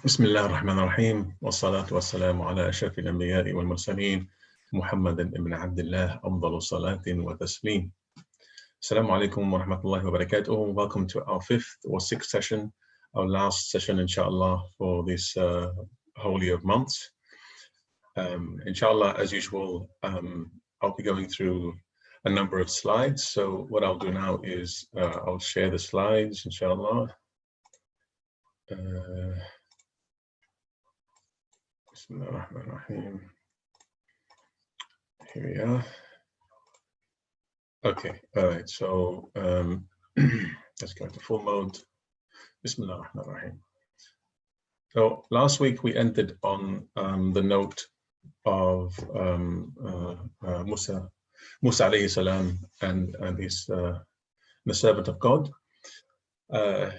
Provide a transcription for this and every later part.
بسم الله الرحمن الرحيم والصلاة والسلام على أشرف الأنبياء والمرسلين محمد بن عبد الله أفضل صلاة وتسليم. Assalamu alaikum wa rahmatullahi wa barakatuh. Welcome to our fifth or sixth session, our last session inshallah for this holy of months. Inshallah, as usual, I'll be going through a number of slides. So what I'll do now is I'll share the slides inshallah. Bismillah ar-Rahman ar-Rahim. Here we are. Okay, all right, so let's go into full mode. Bismillah ar-Rahman ar-Rahim. So last week we ended on the note of Musa alayhi salam and his the servant of God.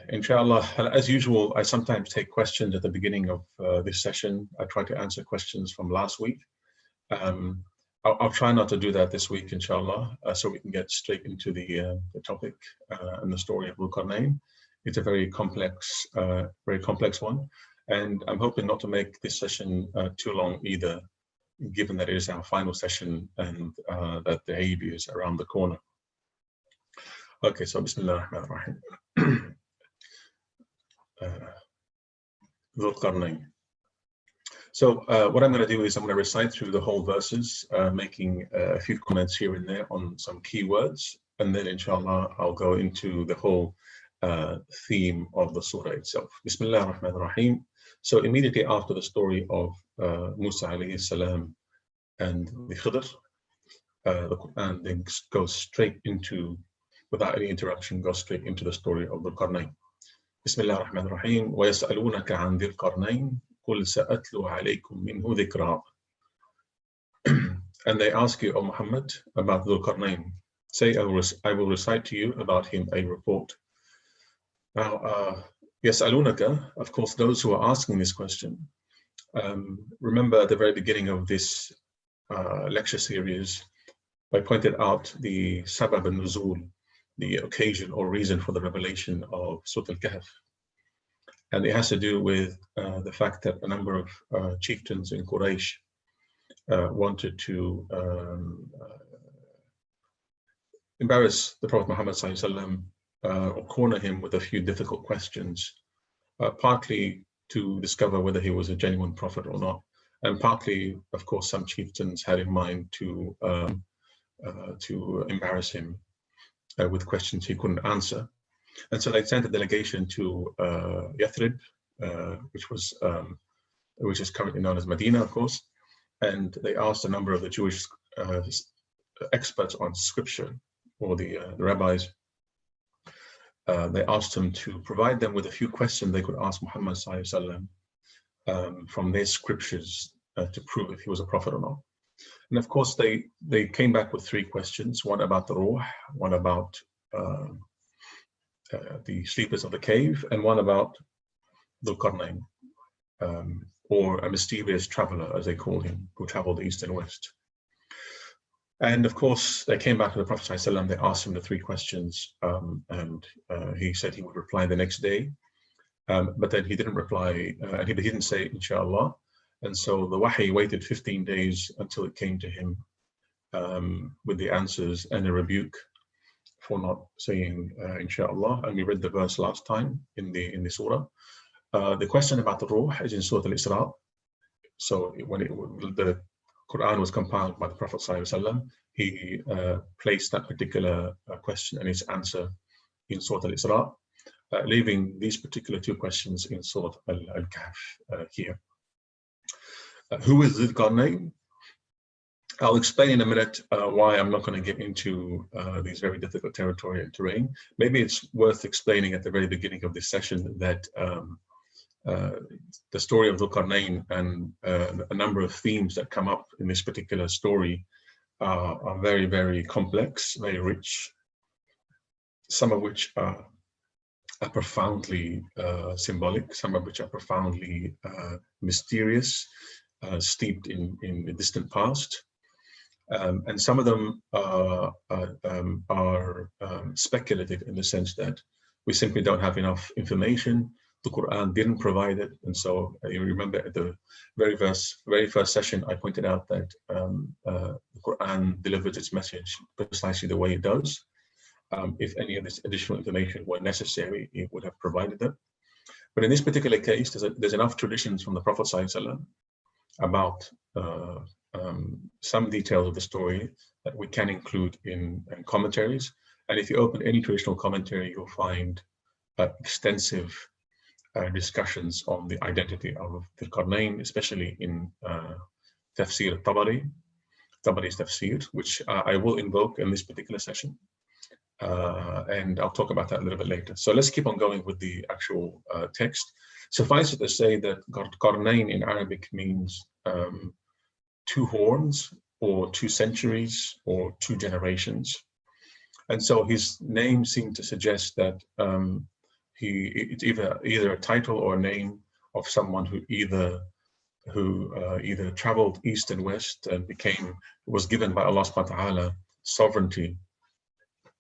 Inshallah, as usual, I sometimes take questions at the beginning of this session. I try to answer questions from last week. I'll try not to do that this week, inshallah, so we can get straight into the topic and the story of Dhulqarnayn. It's a very complex one, and I'm hoping not to make this session too long either, given that it is our final session and that the Eid is around the corner. Okay, so Bismillah ar-Rahman ar-Rahim. Dhulqarnayn. So what I'm going to do is I'm going to recite through the whole verses, making a few comments here and there on some key words, and then inshallah I'll go into the whole theme of the surah itself. Bismillah ar-Rahman ar-Rahim. So immediately after the story of Musa alayhi salam and the Khidr, the Qur'an then goes straight into, without any interruption, goes straight into the story of Dhulqarnayn. Bismillah ar-Rahman ar-Rahim. وَيَسْأَلُونَكَ عَنْ ذِي الْقَرْنَيْنِ قُلْ سَأَتْلُو عَلَيْكُمْ مِنْهُ ذِكْرًا. And they ask you, O Muhammad, about Dhulqarnayn. Say, I will recite to you about him a report. Now, يَسْأَلُونَكَ, of course, those who are asking this question, remember at the very beginning of this lecture series, I pointed out the sabab al-nuzul, the occasion or reason for the revelation of Surah Al-Kahf. And it has to do with the fact that a number of chieftains in Quraysh wanted to embarrass the Prophet Muhammad ﷺ, or corner him with a few difficult questions, partly to discover whether he was a genuine prophet or not, and partly, of course, some chieftains had in mind to embarrass him with questions he couldn't answer. And so they sent a delegation to Yathrib, which is currently known as Medina, of course, and they asked a number of the Jewish experts on scripture, or the rabbis. They asked them to provide them with a few questions they could ask Muhammad ﷺ from their scriptures to prove if he was a prophet or not. And of course, they came back with three questions: one about the Ruh, one about the sleepers of the cave, and one about Dhulqarnayn, or a mysterious traveler, as they call him, who traveled east and west. And of course, they came back to the Prophet ﷺ, they asked him the three questions, and he said he would reply the next day. But then he didn't reply, and he didn't say, inshallah. And so the wahi waited 15 days until it came to him with the answers and a rebuke for not saying inshallah. And we read the verse last time in the surah. The question about the Ruh is in Surah Al-Isra. So when the Qur'an was compiled by the Prophet ﷺ, he placed that particular question and its answer in Surah Al-Isra, leaving these particular two questions in Surah Al-Kahf here. Who is Dhulqarnayn? I'll explain in a minute why I'm not going to get into these very difficult territory and terrain. Maybe it's worth explaining at the very beginning of this session that the story of Dhulqarnayn and a number of themes that come up in this particular story are very, very complex, very rich, some of which are profoundly symbolic, some of which are profoundly mysterious, steeped in the distant past. And some of them are speculative in the sense that we simply don't have enough information, the Quran didn't provide it. And so you remember at the very first session, I pointed out that the Quran delivers its message precisely the way it does. If any of this additional information were necessary, it would have provided it. But in this particular case, there's enough traditions from the Prophet ﷺ about some details of the story that we can include in commentaries. And if you open any traditional commentary, you'll find extensive discussions on the identity of Dhulqarnayn, especially in Tafsir Tabari's Tafsir, which I will invoke in this particular session. And I'll talk about that a little bit later. So let's keep on going with the actual text. Suffice it to say that Qarnayn in Arabic means two horns, or 2 centuries, or 2 generations. And so his name seemed to suggest that it's either a title or a name of someone who either traveled east and west and was given by Allah subhanahu wa ta'ala sovereignty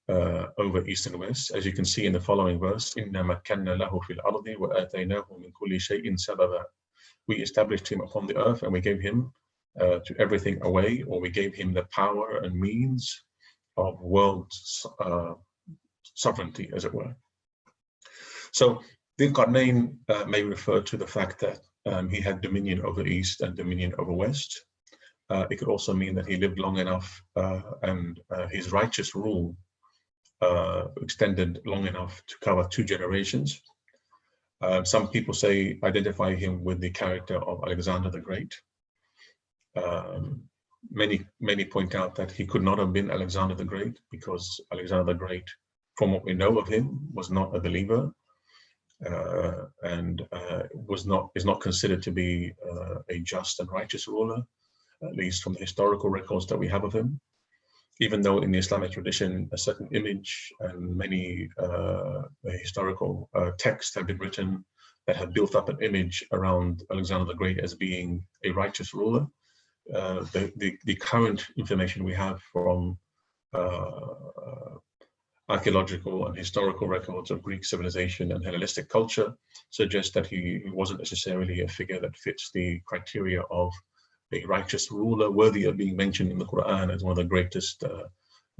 over east and west, as you can see in the following verse. Inna makkanna lahu fil ardi wa ataynahu min kulli shay'in sababa. We established him upon the earth and we gave him to everything away, or we gave him the power and means of world sovereignty, as it were. So Dhulqarnayn may refer to the fact that he had dominion over east and dominion over west. It could also mean that he lived long enough and his righteous rule extended long enough to cover 2 generations. Some people identify him with the character of Alexander the Great. Many point out that he could not have been Alexander the Great, because Alexander the Great, from what we know of him, was not a believer, and is not considered to be a just and righteous ruler, at least from the historical records that we have of him. Even though in the Islamic tradition, a certain image and many historical texts have been written that have built up an image around Alexander the Great as being a righteous ruler. The current information we have from archaeological and historical records of Greek civilization and Hellenistic culture suggests that he wasn't necessarily a figure that fits the criteria of a righteous ruler worthy of being mentioned in the Quran as one of the greatest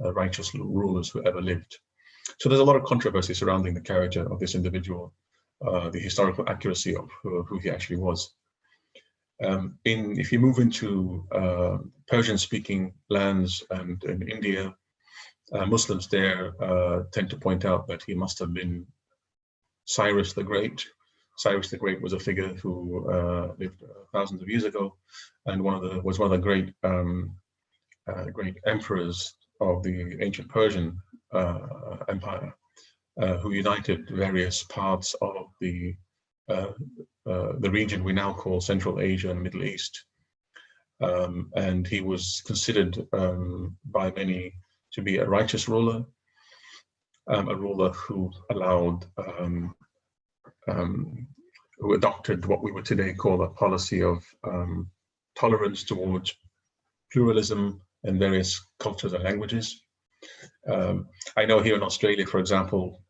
righteous rulers who ever lived. So there's a lot of controversy surrounding the character of this individual, the historical accuracy of who he actually was. If you move into Persian-speaking lands and in India, Muslims there tend to point out that he must have been Cyrus the Great. Cyrus the Great was a figure who lived thousands of years ago, and was one of the great great emperors of the ancient Persian Empire, who united various parts of the region we now call Central Asia and Middle East. And he was considered by many to be a righteous ruler, a ruler who allowed, who adopted what we would today call a policy of tolerance towards pluralism and various cultures and languages. I know here in Australia, for example,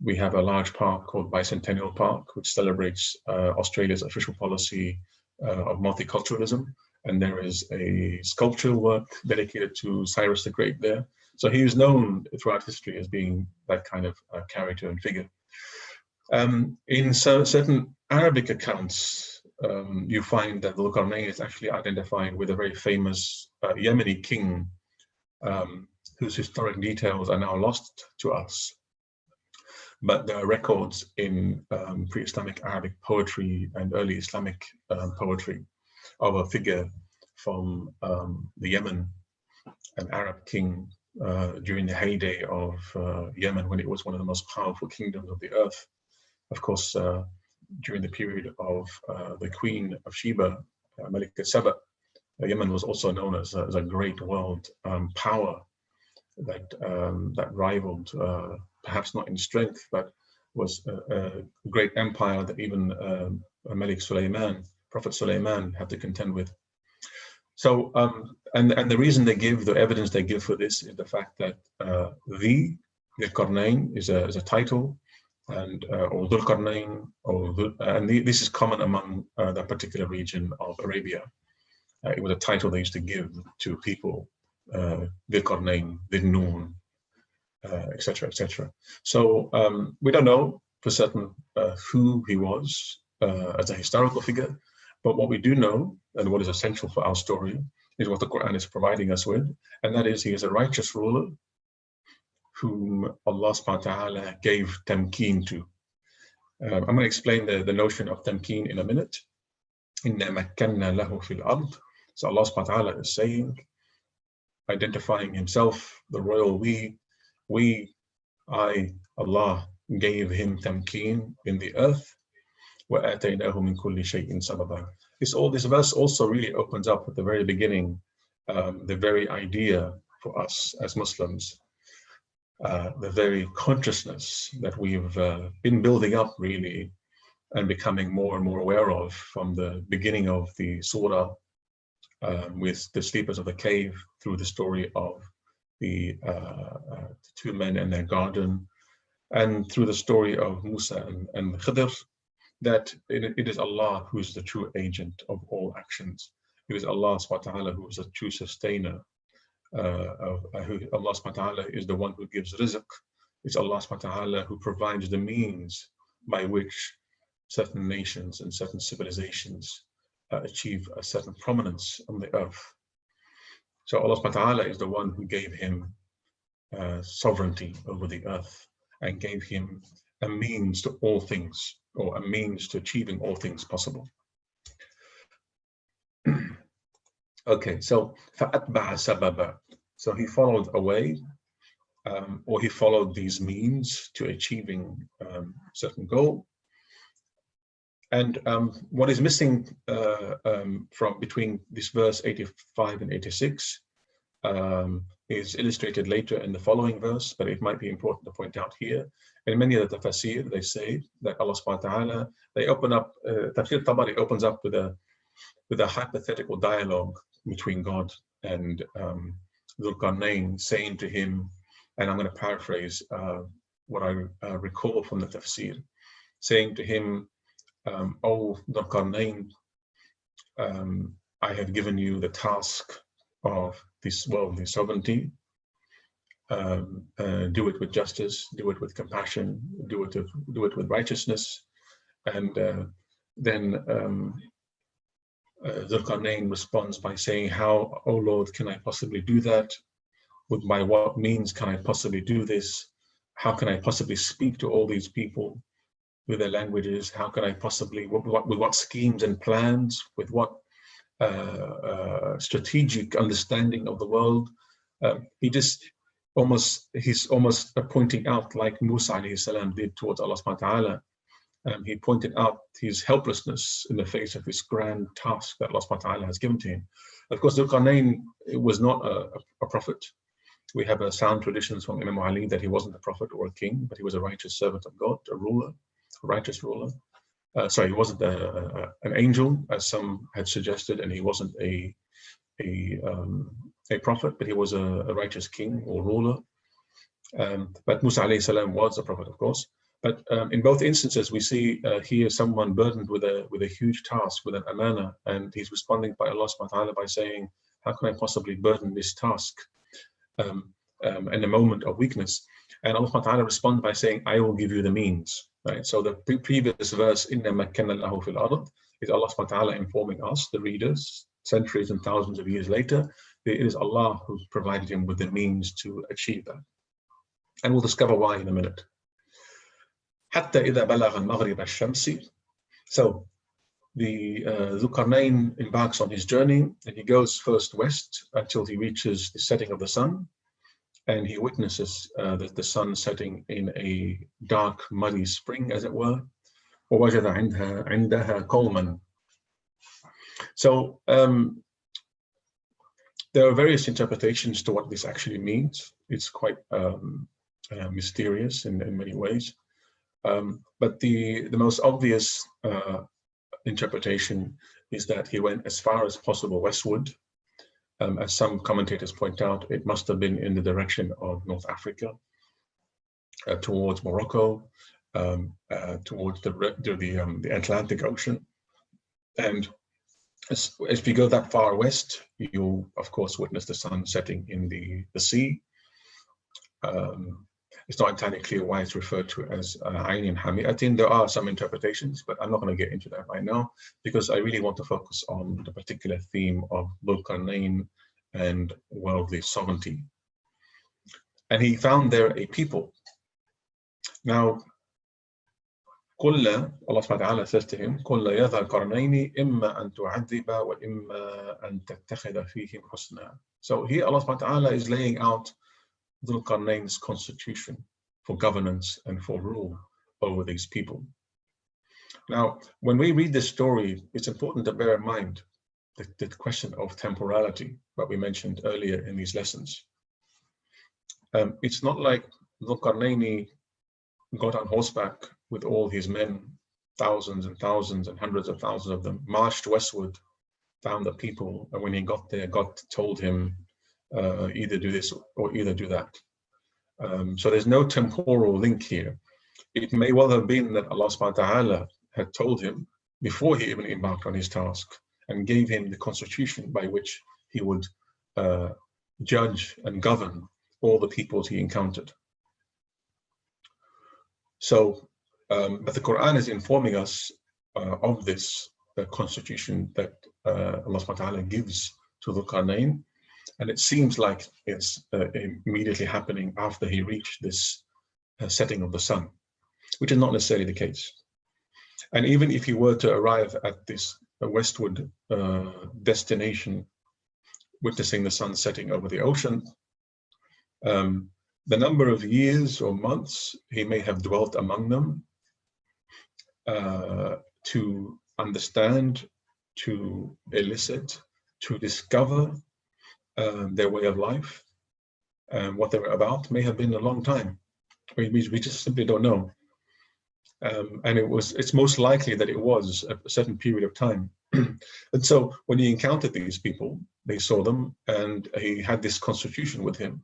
we have a large park called Bicentennial Park, which celebrates Australia's official policy of multiculturalism. And there is a sculptural work dedicated to Cyrus the Great there. So he is known throughout history as being that kind of character and figure. In certain Arabic accounts, you find that Dhulqarnayn is actually identified with a very famous Yemeni king, whose historic details are now lost to us. But there are records in pre-Islamic Arabic poetry and early Islamic poetry of a figure from the Yemen, an Arab king during the heyday of Yemen, when it was one of the most powerful kingdoms of the earth. Of course, during the period of the Queen of Sheba, Malikat Saba, Yemen was also known as a great world power that rivaled, perhaps not in strength, but was a great empire that even Malik Sulaiman, Prophet Sulaiman, had to contend with. So, and the reason they give, the evidence they give for this is the fact that the Dhulqarnayn is a title and or Dhulqarnayn, and this is common among that particular region of Arabia. It was a title they used to give to people, Dhulqarnayn, Dhinnun, etc., etc. So we don't know for certain who he was as a historical figure, but what we do know, and what is essential for our story, is what the Quran is providing us with, and that is he is a righteous ruler whom Allah subhanahu wa ta'ala gave tamkeen to. I'm going to explain the notion of tamkeen in a minute. Inna makkanna lahu fil ard. So Allah subhanahu wa ta'ala is saying, identifying himself, the royal I, Allah, gave him tamkeen in the earth. وَآتَيْنَاهُ مِنْ كُلِّ شَيْءٍ سَبَبًا. This verse also really opens up at the very beginning the very idea for us as Muslims, the very consciousness that we've been building up really and becoming more and more aware of from the beginning of the surah with the sleepers of the cave, through the story of the two men in their garden, and through the story of Musa and Khidr, that it is Allah who is the true agent of all actions. It is Allah subhanahu wa ta'ala who is the true sustainer. Allah subhanahu wa ta'ala is the one who gives rizq. It's Allah subhanahu wa ta'ala who provides the means by which certain nations and certain civilizations achieve a certain prominence on the earth. So Allah subhanahu wa ta'ala is the one who gave him sovereignty over the earth and gave him a means to all things, or a means to achieving all things possible. Okay, so فَأَتْبَعَ سَبَبًا. So he followed a way, or he followed these means to achieving certain goal. And what is missing from between this verse 85 and 86 is illustrated later in the following verse, but it might be important to point out here. In many of the tafsir, they say that Allah subhanahu wa ta'ala, they open up, Tafsir Tabari opens up with a hypothetical dialogue between God and Dhulqarnayn, saying to him, and I'm going to paraphrase what I recall from the tafsir, saying to him, "O Dhulqarnayn, I have given you the task of this worldly sovereignty. Do it with justice, do it with compassion, do it with righteousness." And then Dhulqarnayn responds by saying, "How, O Lord, can I possibly do that? By what means can I possibly do this? How can I possibly speak to all these people with their languages? How can I possibly, with what schemes and plans, with what strategic understanding of the world?" He's almost pointing out, like Musa alayhi salam did towards Allah subhanahu wa ta'ala. He pointed out his helplessness in the face of this grand task that Allah subhanahu wa ta'ala has given to him. Of course, Dhulqarnayn was not a prophet. We have a sound traditions from Imam Ali that he wasn't a prophet or a king, but he was a righteous servant of God, a ruler, a righteous ruler. Sorry, he wasn't an angel, as some had suggested, and he wasn't a prophet, but he was a righteous king or ruler. But Musa alayhi salam was a prophet, of course. But in both instances, we see here someone burdened with a huge task, with an amana, and he's responding by Allah subhanahu wa ta'ala by saying, "How can I possibly burden this task in a moment of weakness?" And Allah subhanahu wa ta'ala responds by saying, "I will give you the means." Right? So the previous verse, "Inna makkanna lahu fil ard," is Allah subhanahu wa ta'ala informing us, the readers, centuries and thousands of years later, it is Allah who provided him with the means to achieve that. And we'll discover why in a minute. حتى إذا بلغ المغرب الشمسي. So the Dhulqarnayn embarks on his journey, and he goes first west until he reaches the setting of the sun, and he witnesses the sun setting in a dark, muddy spring, as it were. ووجد عندها قوما. So there are various interpretations to what this actually means. It's quite mysterious in many ways. But the most obvious interpretation is that he went as far as possible westward. As some commentators point out, it must have been in the direction of North Africa, towards Morocco, towards the Atlantic Ocean. And as we go that far west, you'll of course witness the sun setting in the sea. It's not entirely clear why it's referred to as Ainin Hamiatin. There are some interpretations, but I'm not going to get into that right now because I really want to focus on the particular theme of Dhulqarnayn and worldly sovereignty. And he found there a people. Now, Allah subhanahu wa ta'ala says to him, قُلْ يَا ذَا الْقَرْنَيْنِ إِمَّا أَن تُعَذِّبَ وَإِمَّا أَن تَتَّخِذَ فِيهِمْ حُسْنًا. So here Allah subhanahu wa ta'ala is laying out Dhulqarnayn's constitution for governance and for rule over these people. Now, when we read this story, it's important to bear in mind the question of temporality that we mentioned earlier in these lessons. It's not like Dhulqarnayn got on horseback with all his men, thousands and thousands and hundreds of thousands of them, marched westward, found the people, and when he got there, God told him, either do this or either do that. So there's no temporal link here. It may well have been that Allah subhanahu wa ta'ala had told him before he even embarked on his task and gave him the constitution by which he would judge and govern all the peoples he encountered. So, but the Quran is informing us of this constitution that Allah subhanahu wa ta'ala gives to Dhulqarnayn. And it seems like it's immediately happening after he reached this setting of the sun, which is not necessarily the case. And even if he were to arrive at this westward destination, witnessing the sun setting over the ocean, the number of years or months he may have dwelt among them to understand, to elicit, to discover their way of life and what they were about may have been a long time. We just simply don't know. And it's most likely that it was a certain period of time. And so when he encountered these people, they saw them, and he had this constitution with him.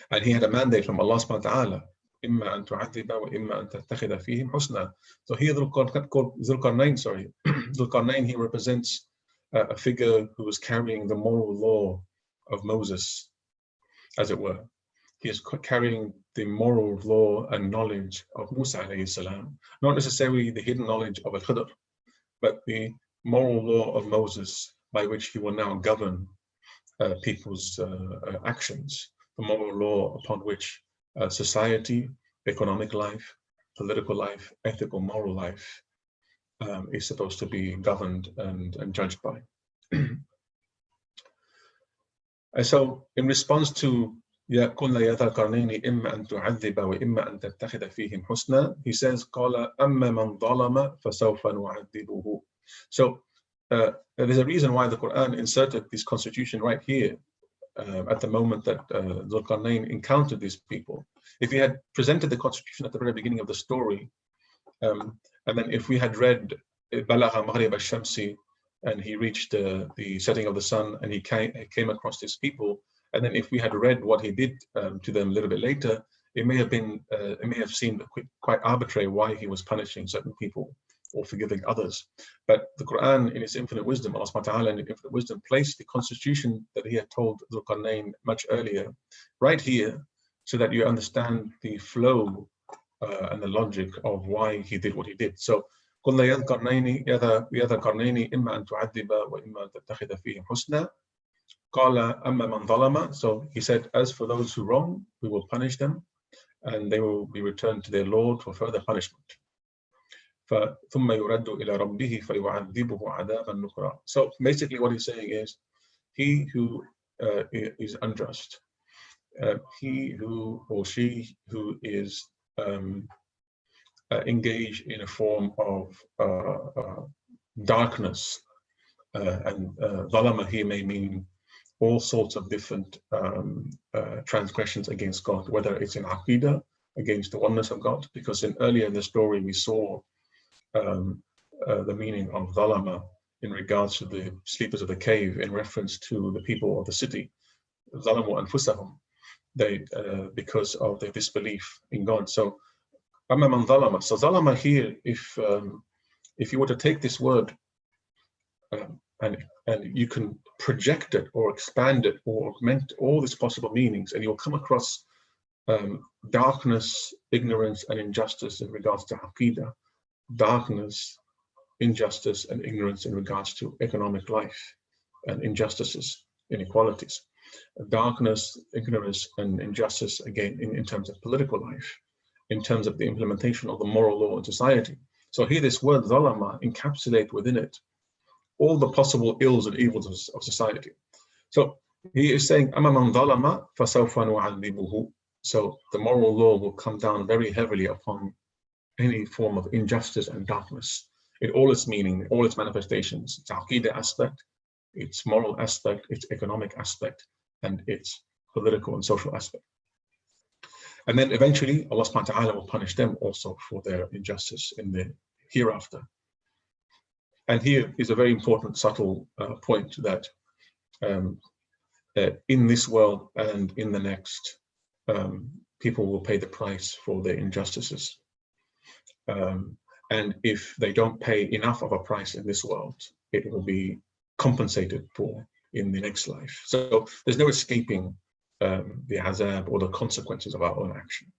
And he had a mandate from Allah subhanahu wa ta'ala. إِمَّا أَن تُعَذِّبَ وَإِمَّا أَن تَتَّخِذَ فِيهِمْ حُسْنًا. So here Dhulqarnayn, he represents a figure who was carrying the moral law of Moses, as it were. He is carrying the moral law and knowledge of Musa alayhi salam, not necessarily the hidden knowledge of Al-Khidr, but the moral law of Moses by which he will now govern people's actions, the moral law upon which society, economic life, political life, ethical, moral life is supposed to be governed and judged by. And so in response to يَا قُلْنَا يَا ذَا الْقَرْنَيْنِ إِمَّا أَن تُعَذِّبَ وَإِمَّا أَن تَتَّخِذَ فِيهِمْ حُسْنًا, he says, قَالَ أَمَّا مَنْ ظَلَمَ فَسَوْفَ نُعَذِّبُهُ. So there's a reason why the Quran inserted this constitution right here at the moment that Dhulqarnayn encountered these people. If he had presented the constitution at the very beginning of the story, and then if we had read بَلَغَ مَغْرِبَ الشَّمْسِ, and he reached the setting of the sun, and he came across his people, and then if we had read what he did to them a little bit later, it may have seemed quite arbitrary why he was punishing certain people or forgiving others. But the Quran, in its infinite wisdom, Allah subhanahu wa ta'ala in infinite wisdom, placed the constitution that he had told Dhulqarnayn much earlier right here, so that you understand the flow and the logic of why he did what he did. So قُلْنَا يَا ذَا الْقَرْنَيْنِ إِمَّا أَن تُعَذِّبَ وَإِمَّا أَن تَتَّخِذَ فِيهِمْ حُسْنًا. قَالَ أَمَّا مَنْ ظَلَمَ. So he said, as for those who wrong, we will punish them, and they will be returned to their Lord for further punishment. ثُمَّ يُرَدُّ إِلَى رَبِّهِ فَيُعَذِّبُهُ عَذَابًا نُكْرًا. So basically what he's saying is, he who is unjust, he who or she who is engaged in a form of darkness, and dhalama here may mean all sorts of different transgressions against God, whether it's in Aqidah, against the oneness of God, because earlier in the story we saw the meaning of dhalama in regards to the sleepers of the cave in reference to the people of the city. Dhalamu anfusahum, they because of their disbelief in God. So أَمَّا مَنْ ظَلَمَ. So ظَلَمَ here, if you were to take this word and you can project it or expand it or augment all these possible meanings, and you'll come across darkness, ignorance, and injustice in regards to Aqidah, darkness, injustice, and ignorance in regards to economic life, and injustices, inequalities, darkness, ignorance, and injustice, again, in terms of political life, in terms of the implementation of the moral law in society. So here this word zalama encapsulates within it all the possible ills and evils of society. So he is saying, أَمَّا مَنْ ظَلَمَ فَسَوْفَ نُعَذِّبُهُ. So the moral law will come down very heavily upon any form of injustice and darkness, in all its meaning, all its manifestations, its aqidah aspect, its moral aspect, its economic aspect, and its political and social aspect. And then eventually Allah subhanahu wa ta'ala will punish them also for their injustice in the hereafter. And here is a very important subtle point that in this world and in the next, people will pay the price for their injustices. And if they don't pay enough of a price in this world, it will be compensated for in the next life. So there's no escaping the azab or the consequences of our own action.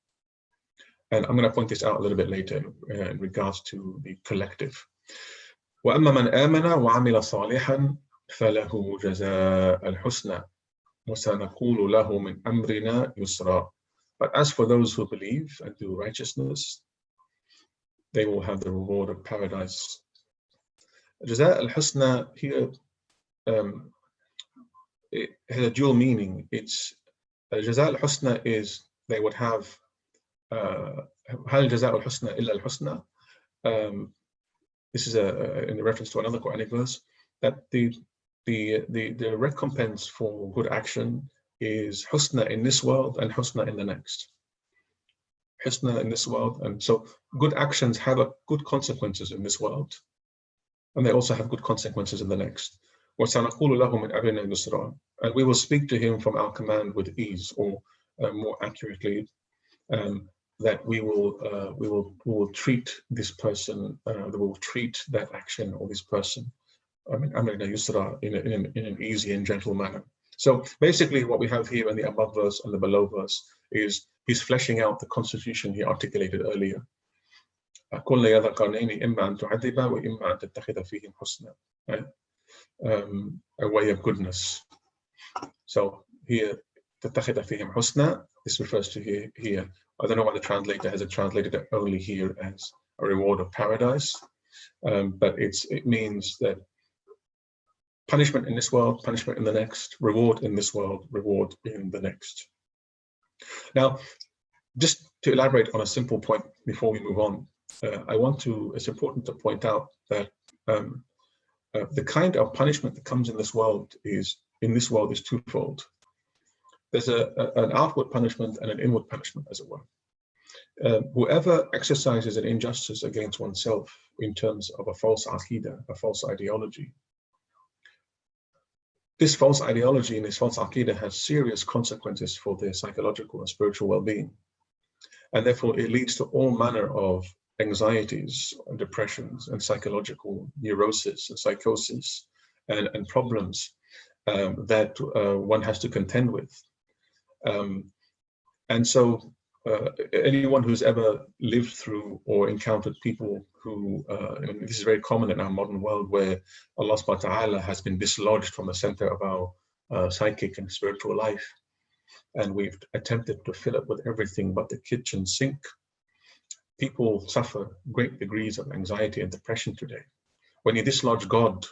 And I'm going to point this out a little bit later in regards to the collective. وَأَمَّا مَنْ آمَنَ وَعَمِلَ صَالِحًا فَلَهُ جَزَاءَ الْحُسْنَى وَسَنَقُولُ لَهُ مِنْ أَمْرِنَا يُسْرًا. But as for those who believe and do righteousness, they will have the reward of paradise. Jaza al-Husna here, it has a dual meaning. It's Jaza al-Husna is they would have هل جزاء الحسنى إلا الحسنى. This is in reference to another Quranic verse, that the recompense for good action is husna in this world and husna in the next. Husna in this world, and so good actions have good consequences in this world, and they also have good consequences in the next. وَسَنَقُولُ لَهُ مِنْ أَمْرِنَا يُسْرًا. And we will speak to him from our command with ease, or more accurately, that we will treat this person, we will treat that action or this person, أَمْرِنَا يُسْرًا, in an easy and gentle manner. So basically what we have here in the above verse and the below verse is he's fleshing out the constitution he articulated earlier. قُلْنَا يَا ذُلْقَرْنَيْنِ إِمَّا أَن تُعَذِّبَ وَإِمَّا أَن تَتَّخِذَ فِيهِمْ حُسْنًا. A way of goodness. So here, تَتَّخِذَ فِيهِمْ حُسْنًا, this refers to here. I don't know why the translator has it translated it only here as a reward of paradise, but it means that punishment in this world, punishment in the next, reward in this world, reward in the next. Now, just to elaborate on a simple point before we move on, it's important to point out that the kind of punishment that comes in this world is twofold. There's an outward punishment and an inward punishment, as it were. Whoever exercises an injustice against oneself in terms of a false aqidah, a false ideology, this false ideology and this false aqidah has serious consequences for their psychological and spiritual well-being. And therefore it leads to all manner of anxieties and depressions and psychological neurosis and psychosis and problems that one has to contend with. And so anyone who's ever lived through or encountered people who, and this is very common in our modern world, where Allah subhanahu wa ta'ala has been dislodged from the center of our psychic and spiritual life, and we've attempted to fill it with everything but the kitchen sink. People suffer great degrees of anxiety and depression today. When you dislodge God,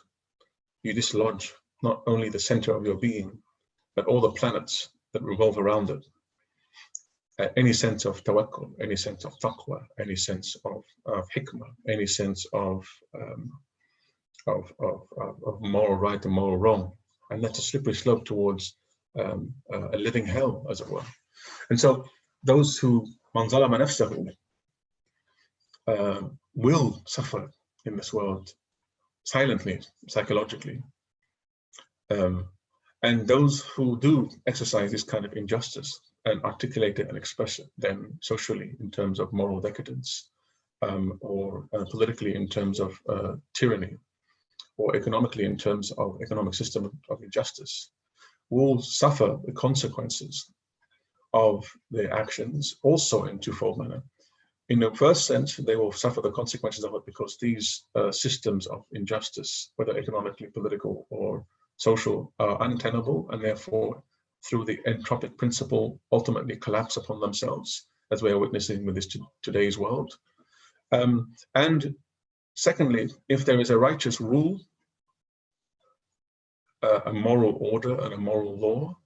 you dislodge not only the center of your being, but all the planets that revolve around it. Any sense of tawakkul, any sense of taqwa, any sense of hikmah, any sense of moral right and moral wrong. And that's a slippery slope towards a living hell, as it were. And so those who man zalama nafsahu will suffer in this world silently, psychologically. And those who do exercise this kind of injustice and articulate it and express it then socially in terms of moral decadence, or politically in terms of tyranny, or economically in terms of economic system of injustice, will suffer the consequences of their actions also in twofold manner. In the first sense, they will suffer the consequences of it because these systems of injustice, whether economically, political, or social, are untenable, and therefore, through the entropic principle, ultimately collapse upon themselves, as we are witnessing with this today's world. And secondly, if there is a righteous rule, a moral order, and a moral law,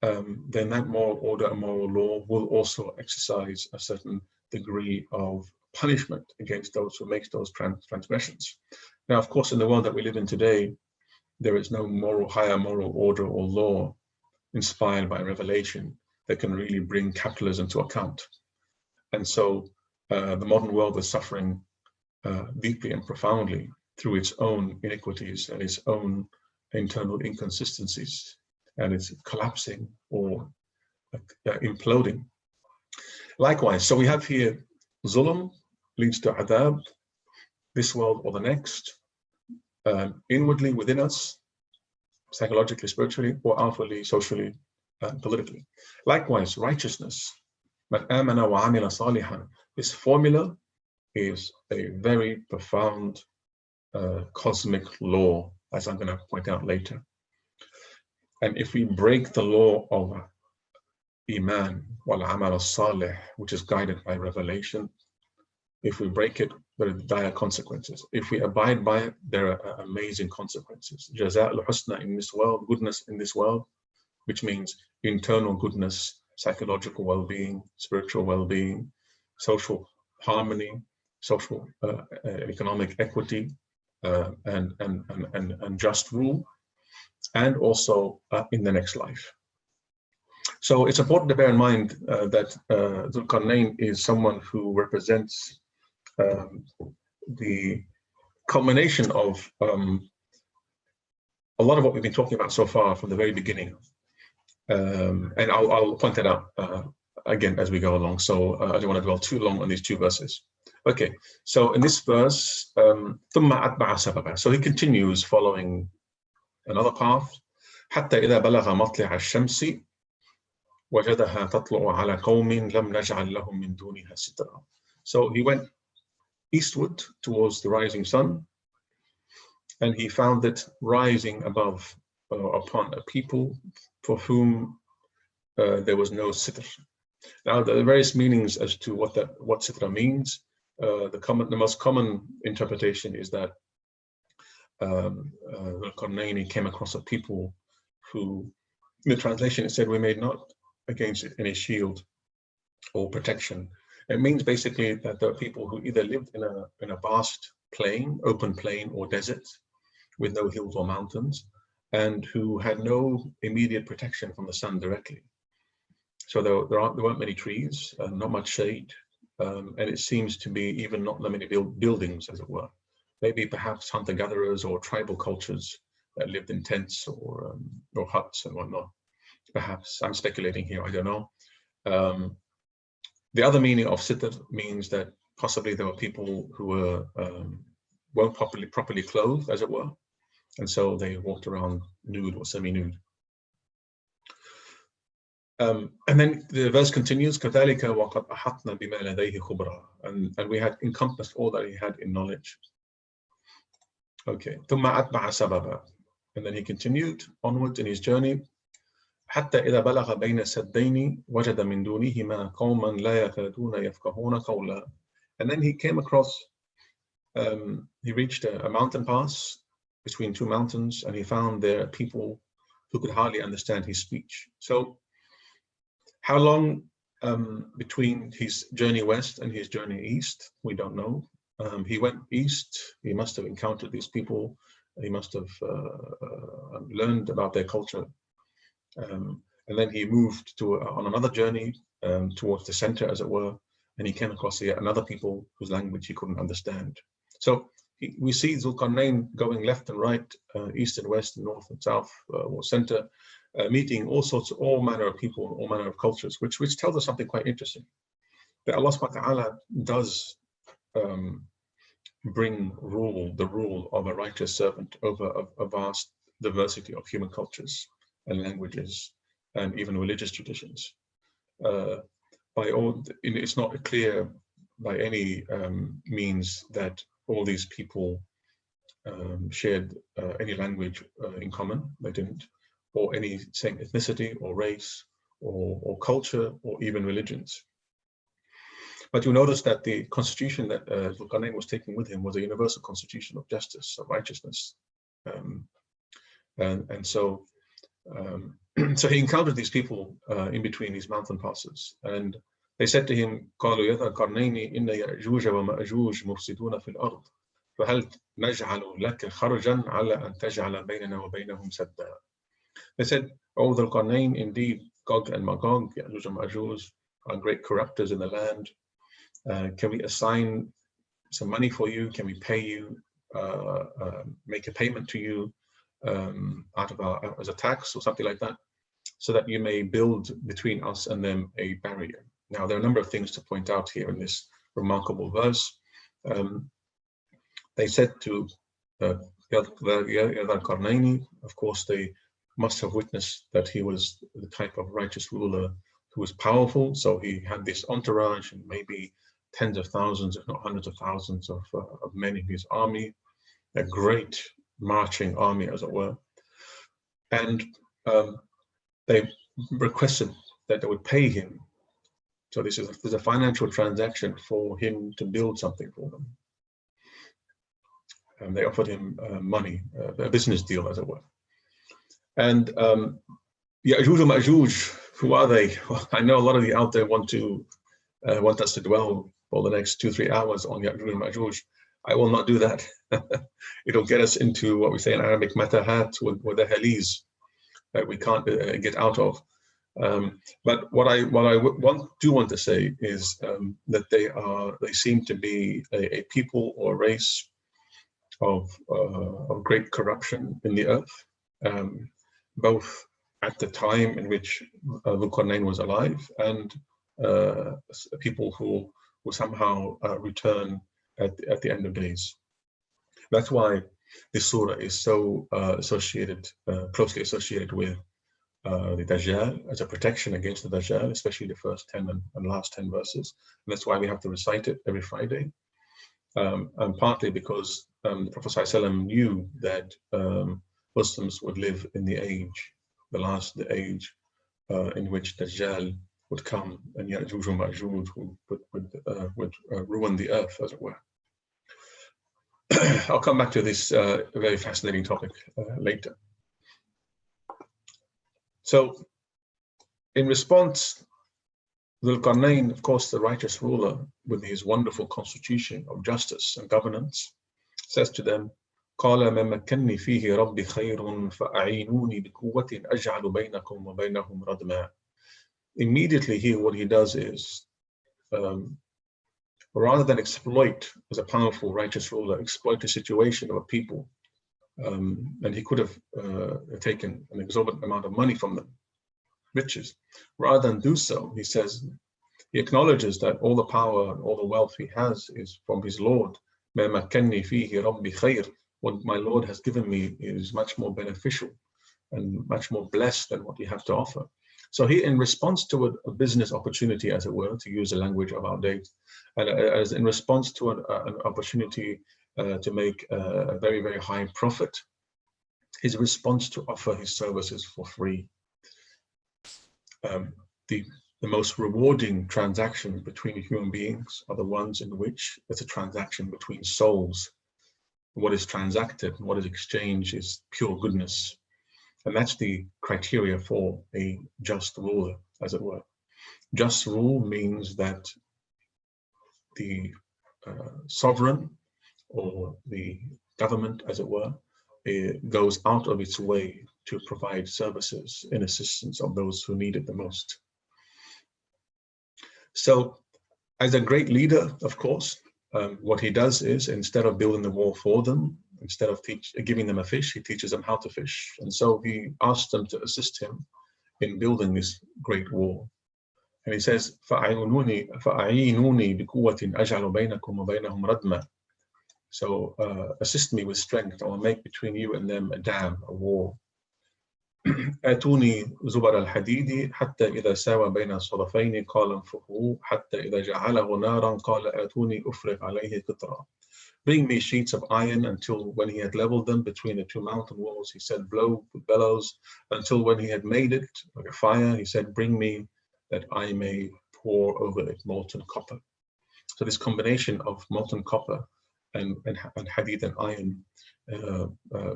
then that moral order and moral law will also exercise a certain degree of punishment against those who make those transgressions. Now, of course, in the world that we live in today, there is no higher moral order or law inspired by revelation that can really bring capitalism to account. And so the modern world is suffering deeply and profoundly through its own iniquities and its own internal inconsistencies, and it's collapsing or imploding. Likewise, so we have here zulm leads to adab, this world or the next, inwardly within us, psychologically, spiritually, or outwardly, socially, politically. Likewise, righteousness, man amana wa amila salihan, this formula is a very profound cosmic law, as I'm going to point out later. And if we break the law of Iman, wal amal salih, which is guided by revelation, if we break it, there are dire consequences. If we abide by it, there are amazing consequences. Jaza al-husna in this world, goodness in this world, which means internal goodness, psychological well-being, spiritual well-being, social harmony, social economic equity, and just rule, and also in the next life. So it's important to bear in mind that Dhulqarnayn is someone who represents the culmination of a lot of what we've been talking about so far from the very beginning. And I'll point that out again as we go along. So I don't want to dwell too long on these two verses. Okay, so in this verse, so he continues following another path. حتى إذا بلغ مطلع الشمس وجدها تطلع على قوم لم نجعل لهم من دونها سترا. So he went eastward towards the rising sun, and he found it rising above upon a people for whom there was no sitr. Now there are various meanings as to what sitra means. The most common interpretation is that Dhulqarnayn came across a people who, in the translation it said, we made not against any shield or protection. It means basically that there are people who either lived in a vast plain, open plain or desert with no hills or mountains, and who had no immediate protection from the sun directly. So there weren't many trees, not much shade, and it seems to be even not that many buildings, as it were. Maybe perhaps hunter-gatherers or tribal cultures that lived in tents or huts and whatnot. Perhaps, I'm speculating here, I don't know. The other meaning of sitr means that possibly there were people who weren't properly clothed, as it were, and so they walked around nude or semi-nude. And then the verse continues, كَذَلِكَ وَقَدْ أَحَطْنَا بِمَا لَدَيْهِ خُبْرًا, and we had encompassed all that he had in knowledge. Okay, ثُمَّ أَتْبَعَ سَبَبًا, and then he continued onwards in his journey. حتى إذا بلغ بين سدين وجد من دونهما قوما لا يكادون يفقهون قولا. And then he came across, he reached a mountain pass between two mountains, and he found there people who could hardly understand his speech. So how long between his journey west and his journey east, we don't know. He went east, he must have encountered these people, he must have learned about their culture. And then he moved on another journey towards the center, as it were, and he came across yet another people whose language he couldn't understand. So we see Dhulqarnayn going left and right, east and west, north and south, or center, meeting all manner of people, all manner of cultures, which tells us something quite interesting. That Allah subhanahu wa ta'ala does bring the rule of a righteous servant over a vast diversity of human cultures and languages and even religious traditions. It's not clear by any means that all these people shared any language in common. They didn't, or any same ethnicity or race or culture or even religions. But you notice that the constitution that Dhulqarnayn was taking with him was a universal constitution of justice, of righteousness. So he encountered these people in between these mountain passes, and they said to him, قالوا يا ذا القرنين إن يأجوج ومأجوج مفسدون في الأرض فهل نجعل لك خرجا على أن تجعل بيننا وبينهم سدا. They said, "Oh, Dhulqarnayn, indeed, Gog and Magog, Ya'juj and Ma'juj, are great corruptors in the land. Can we assign some money for you? Can we pay you, make a payment to you as a tax or something like that, so that you may build between us and them a barrier?" Now, there are a number of things to point out here in this remarkable verse. They said to Dhulqarnayn, of course, they must have witnessed that he was the type of righteous ruler who was powerful. So he had this entourage and maybe tens of thousands, if not hundreds of thousands of men in his army, a great marching army, as it were. And they requested that they would pay him. So there's a financial transaction for him to build something for them. And they offered him money, a business deal, as it were. And Ya'juj and Ma'juj, who are they? Well, I know a lot of you out there want us to dwell for the next 2-3 hours on Ya'juj and Ma'juj. I will not do that. It'll get us into what we say in Arabic, matahat, with the halis that we can't get out of. But what I do want to say is that they seem to be a people or race of great corruption in the earth, both at the time in which Dhulqarnayn was alive and people who will somehow return at the end of days. That's why this surah is so closely associated with the Dajjal, as a protection against the Dajjal, especially the first 10 and last 10 verses. And that's why we have to recite it every Friday. And partly because the Prophet ﷺ knew that Muslims would live in the age in which Dajjal would come and Ya'juj and Ma'juj would ruin the earth, as it were. I'll come back to this very fascinating topic later. So, in response, Dhulqarnayn, of course, the righteous ruler, with his wonderful constitution of justice and governance, says to them, قال ما مكنني فيه ربي خير فأعينوني بقوة أجعل بينكم وبينهم ردما. Immediately here, what he does is, rather than exploit, as a powerful righteous ruler, exploit the situation of a people, and he could have taken an exorbitant amount of money from them, riches. Rather than do so, he says, he acknowledges that all the power and all the wealth he has is from his Lord. What my Lord has given me is much more beneficial and much more blessed than what you have to offer. So he, in response to a business opportunity, as it were, to use the language of our day, and as in response to an opportunity to make a very, very high profit, his response to offer his services for free. The most rewarding transaction between human beings are the ones in which it's a transaction between souls. What is transacted, what is exchanged is pure goodness. And that's the criteria for a just ruler, as it were. Just rule means that the sovereign or the government, as it were, it goes out of its way to provide services in assistance of those who need it the most. So, as a great leader, of course, what he does is, instead of building the wall for them, instead of giving them a fish, he teaches them how to fish. And so he asked them to assist him in building this great wall. And he says, فَأَعِينُونِي بِقُوَّةٍ أَجْعَلُ بَيْنَكُمْ وَبَيْنَهُمْ رَدْمًا. So assist me with strength. I will make between you and them a dam, a wall. آتوني زبر الحديد حتى إذا ساوى بين الصدفين قال انفخوه حتى إذا جعله نارا قال آتوني أفرغ عليه قطرا. Bring me sheets of iron until when he had leveled them between the two mountain walls, he said, blow with bellows, until when he had made it like a fire, he said, bring me that I may pour over it molten copper. So this combination of molten copper and hadith and iron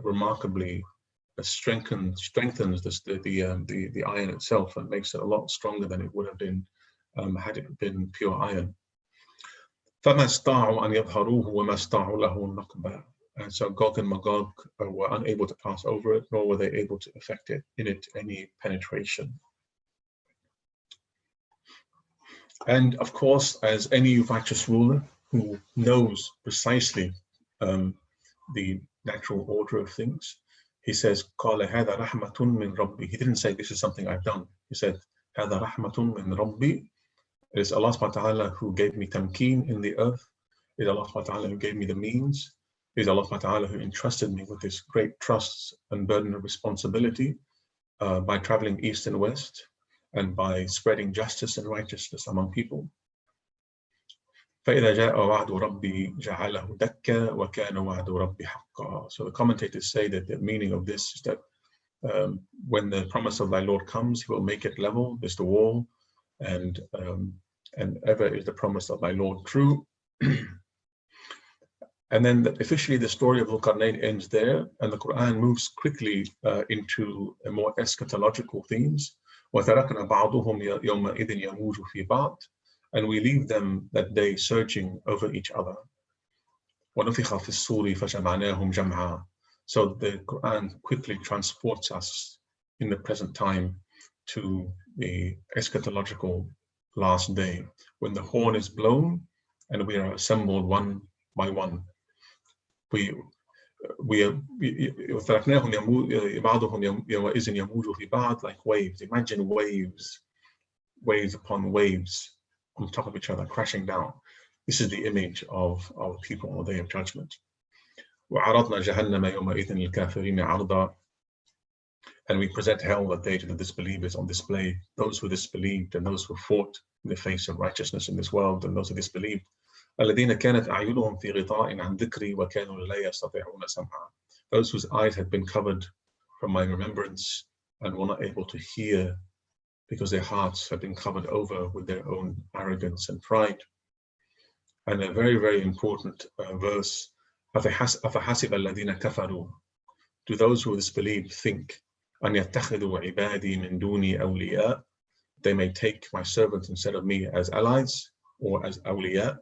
remarkably strengthens the iron itself and makes it a lot stronger than it would have been had it been pure iron. فَمَا اسْطَاعُوا أَنْ يَظْهَرُوهُ وَمَا اسْطَاعُوا لَهُ النَّقْبَةَ. And so Gog and Magog were unable to pass over it, nor were they able to effect any penetration. And of course, as any righteous ruler who knows precisely the natural order of things, he says, قَالَ هَذَا رَحْمَةٌ مِّن رَبِّي. He didn't say, this is something I've done. He said, هَذَا رَحْمَةٌ مِّن رَبِّي. It is Allah subhanahu wa ta'ala who gave me tamkeen in the earth. It is Allah subhanahu wa ta'ala who gave me the means. It is Allah subhanahu wa ta'ala who entrusted me with this great trust and burden of responsibility by traveling east and west and by spreading justice and righteousness among people. فَإِذَا جَاءَ وَعْدُ رَبِّي جَعَلَهُ دَكَّا وَكَانَ وَعْدُ رَبِّي حَقًّا. So the commentators say that the meaning of this is that when the promise of thy Lord comes, he will make it level, there's the wall, and ever is the promise of thy Lord true. And then officially the story of Dhulqarnayn ends there, and the Quran moves quickly into more eschatological themes. وَتَرَكْنَا بَعْضُهُمْ يَوْمَئِذٍ يَمُوجُ فِي بَعْضٍ. And we leave them that day surging over each other. وَنُفِخَ فِي الصُّورِ فَجَمَعْنَاهُمْ جَمْعًا. So the Quran quickly transports us in the present time to the eschatological last day, when the horn is blown and we are assembled one by one. Like waves. Imagine waves upon waves on top of each other, crashing down. This is the image of our people on the Day of Judgment. And we present hell that day to the disbelievers on display, those who disbelieved and those who fought in the face of righteousness in this world, and those who disbelieved. Those whose eyes had been covered from my remembrance and were not able to hear because their hearts had been covered over with their own arrogance and pride. And a very, very important verse, أَفَحَسِبَ الَّذِينَ كَفَرُوا. Do those who disbelieve think, أَنْ يَتَّخِذُوا عِبَادِي مِنْ دُونِي أَوْلِيَاءَ. They may take my servants instead of me as allies, or as awliya,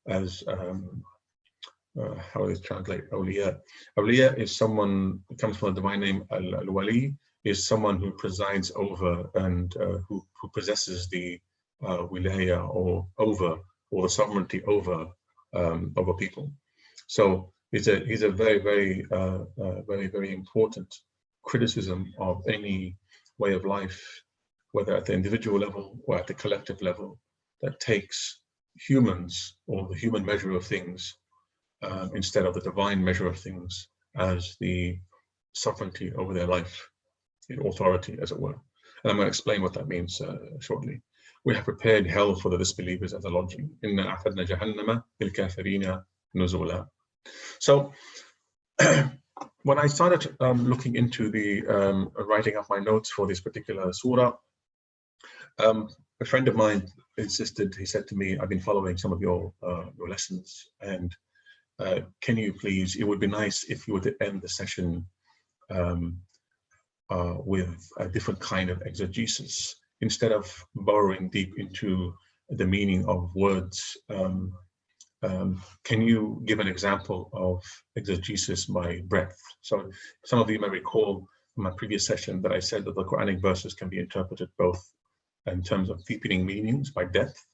as how is it translate awliya? Awliya is someone, it comes from the divine name al-wali, is someone who presides over and who possesses the wilaya or the sovereignty over people. So he's a very, very, very important criticism of any way of life, whether at the individual level or at the collective level, that takes humans or the human measure of things instead of the divine measure of things as the sovereignty over their life, in authority, as it were. And I'm going to explain what that means shortly. We have prepared hell for the disbelievers as a lodging. Inna a'tadna jahannama lil kafirina nuzula. So when I started looking into the writing up my notes for this particular surah, a friend of mine insisted. He said to me, "I've been following some of your lessons, and can you please? It would be nice if you were to end the session with a different kind of exegesis, instead of burrowing deep into the meaning of words. Can you give an example of exegesis by breadth?" So some of you may recall from my previous session that I said that the Quranic verses can be interpreted both in terms of deepening meanings by depth,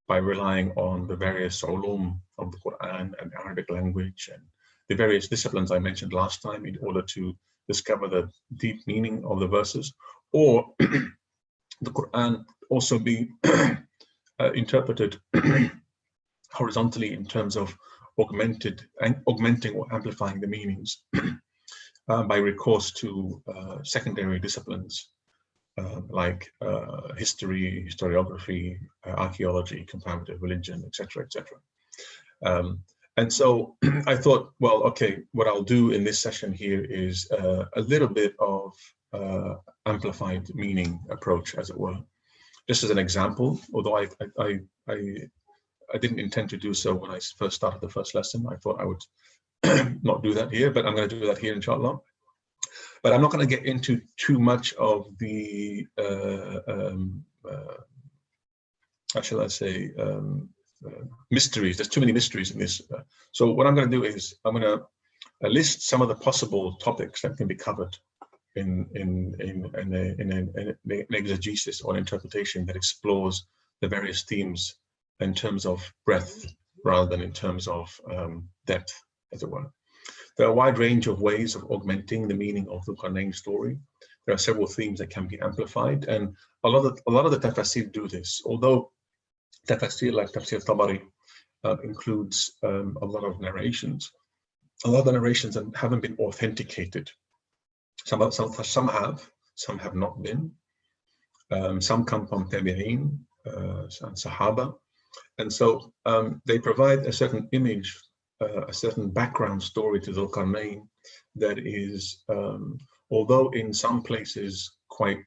by relying on the various ulum of the Quran and Arabic language and the various disciplines I mentioned last time in order to discover the deep meaning of the verses, or the Quran also be interpreted horizontally in terms of augmenting or amplifying the meanings by recourse to secondary disciplines like history, historiography, archaeology, comparative religion, etc., etc. And so I thought, well, okay, what I'll do in this session here is a little bit of amplified meaning approach, as it were. Just as an example, although I didn't intend to do so when I first started the first lesson. I thought I would not do that here, but I'm going to do that here, inshallah. But I'm not going to get into too much of the, how shall I say, mysteries. There's too many mysteries in this. So what I'm going to do is I'm going to list some of the possible topics that can be covered in an exegesis or an interpretation that explores the various themes in terms of breadth rather than in terms of depth, as it were. There are a wide range of ways of augmenting the meaning of the Dhulqarnayn story. There are several themes that can be amplified, and a lot of the tafsir do this. Although tafsir like Tafsir Tabari includes a lot of narrations, a lot of the narrations haven't been authenticated. Some have, some have not been. Some come from Tabi'een and Sahaba. And so they provide a certain image, a certain background story to Dhulqarnayn that is, although in some places quite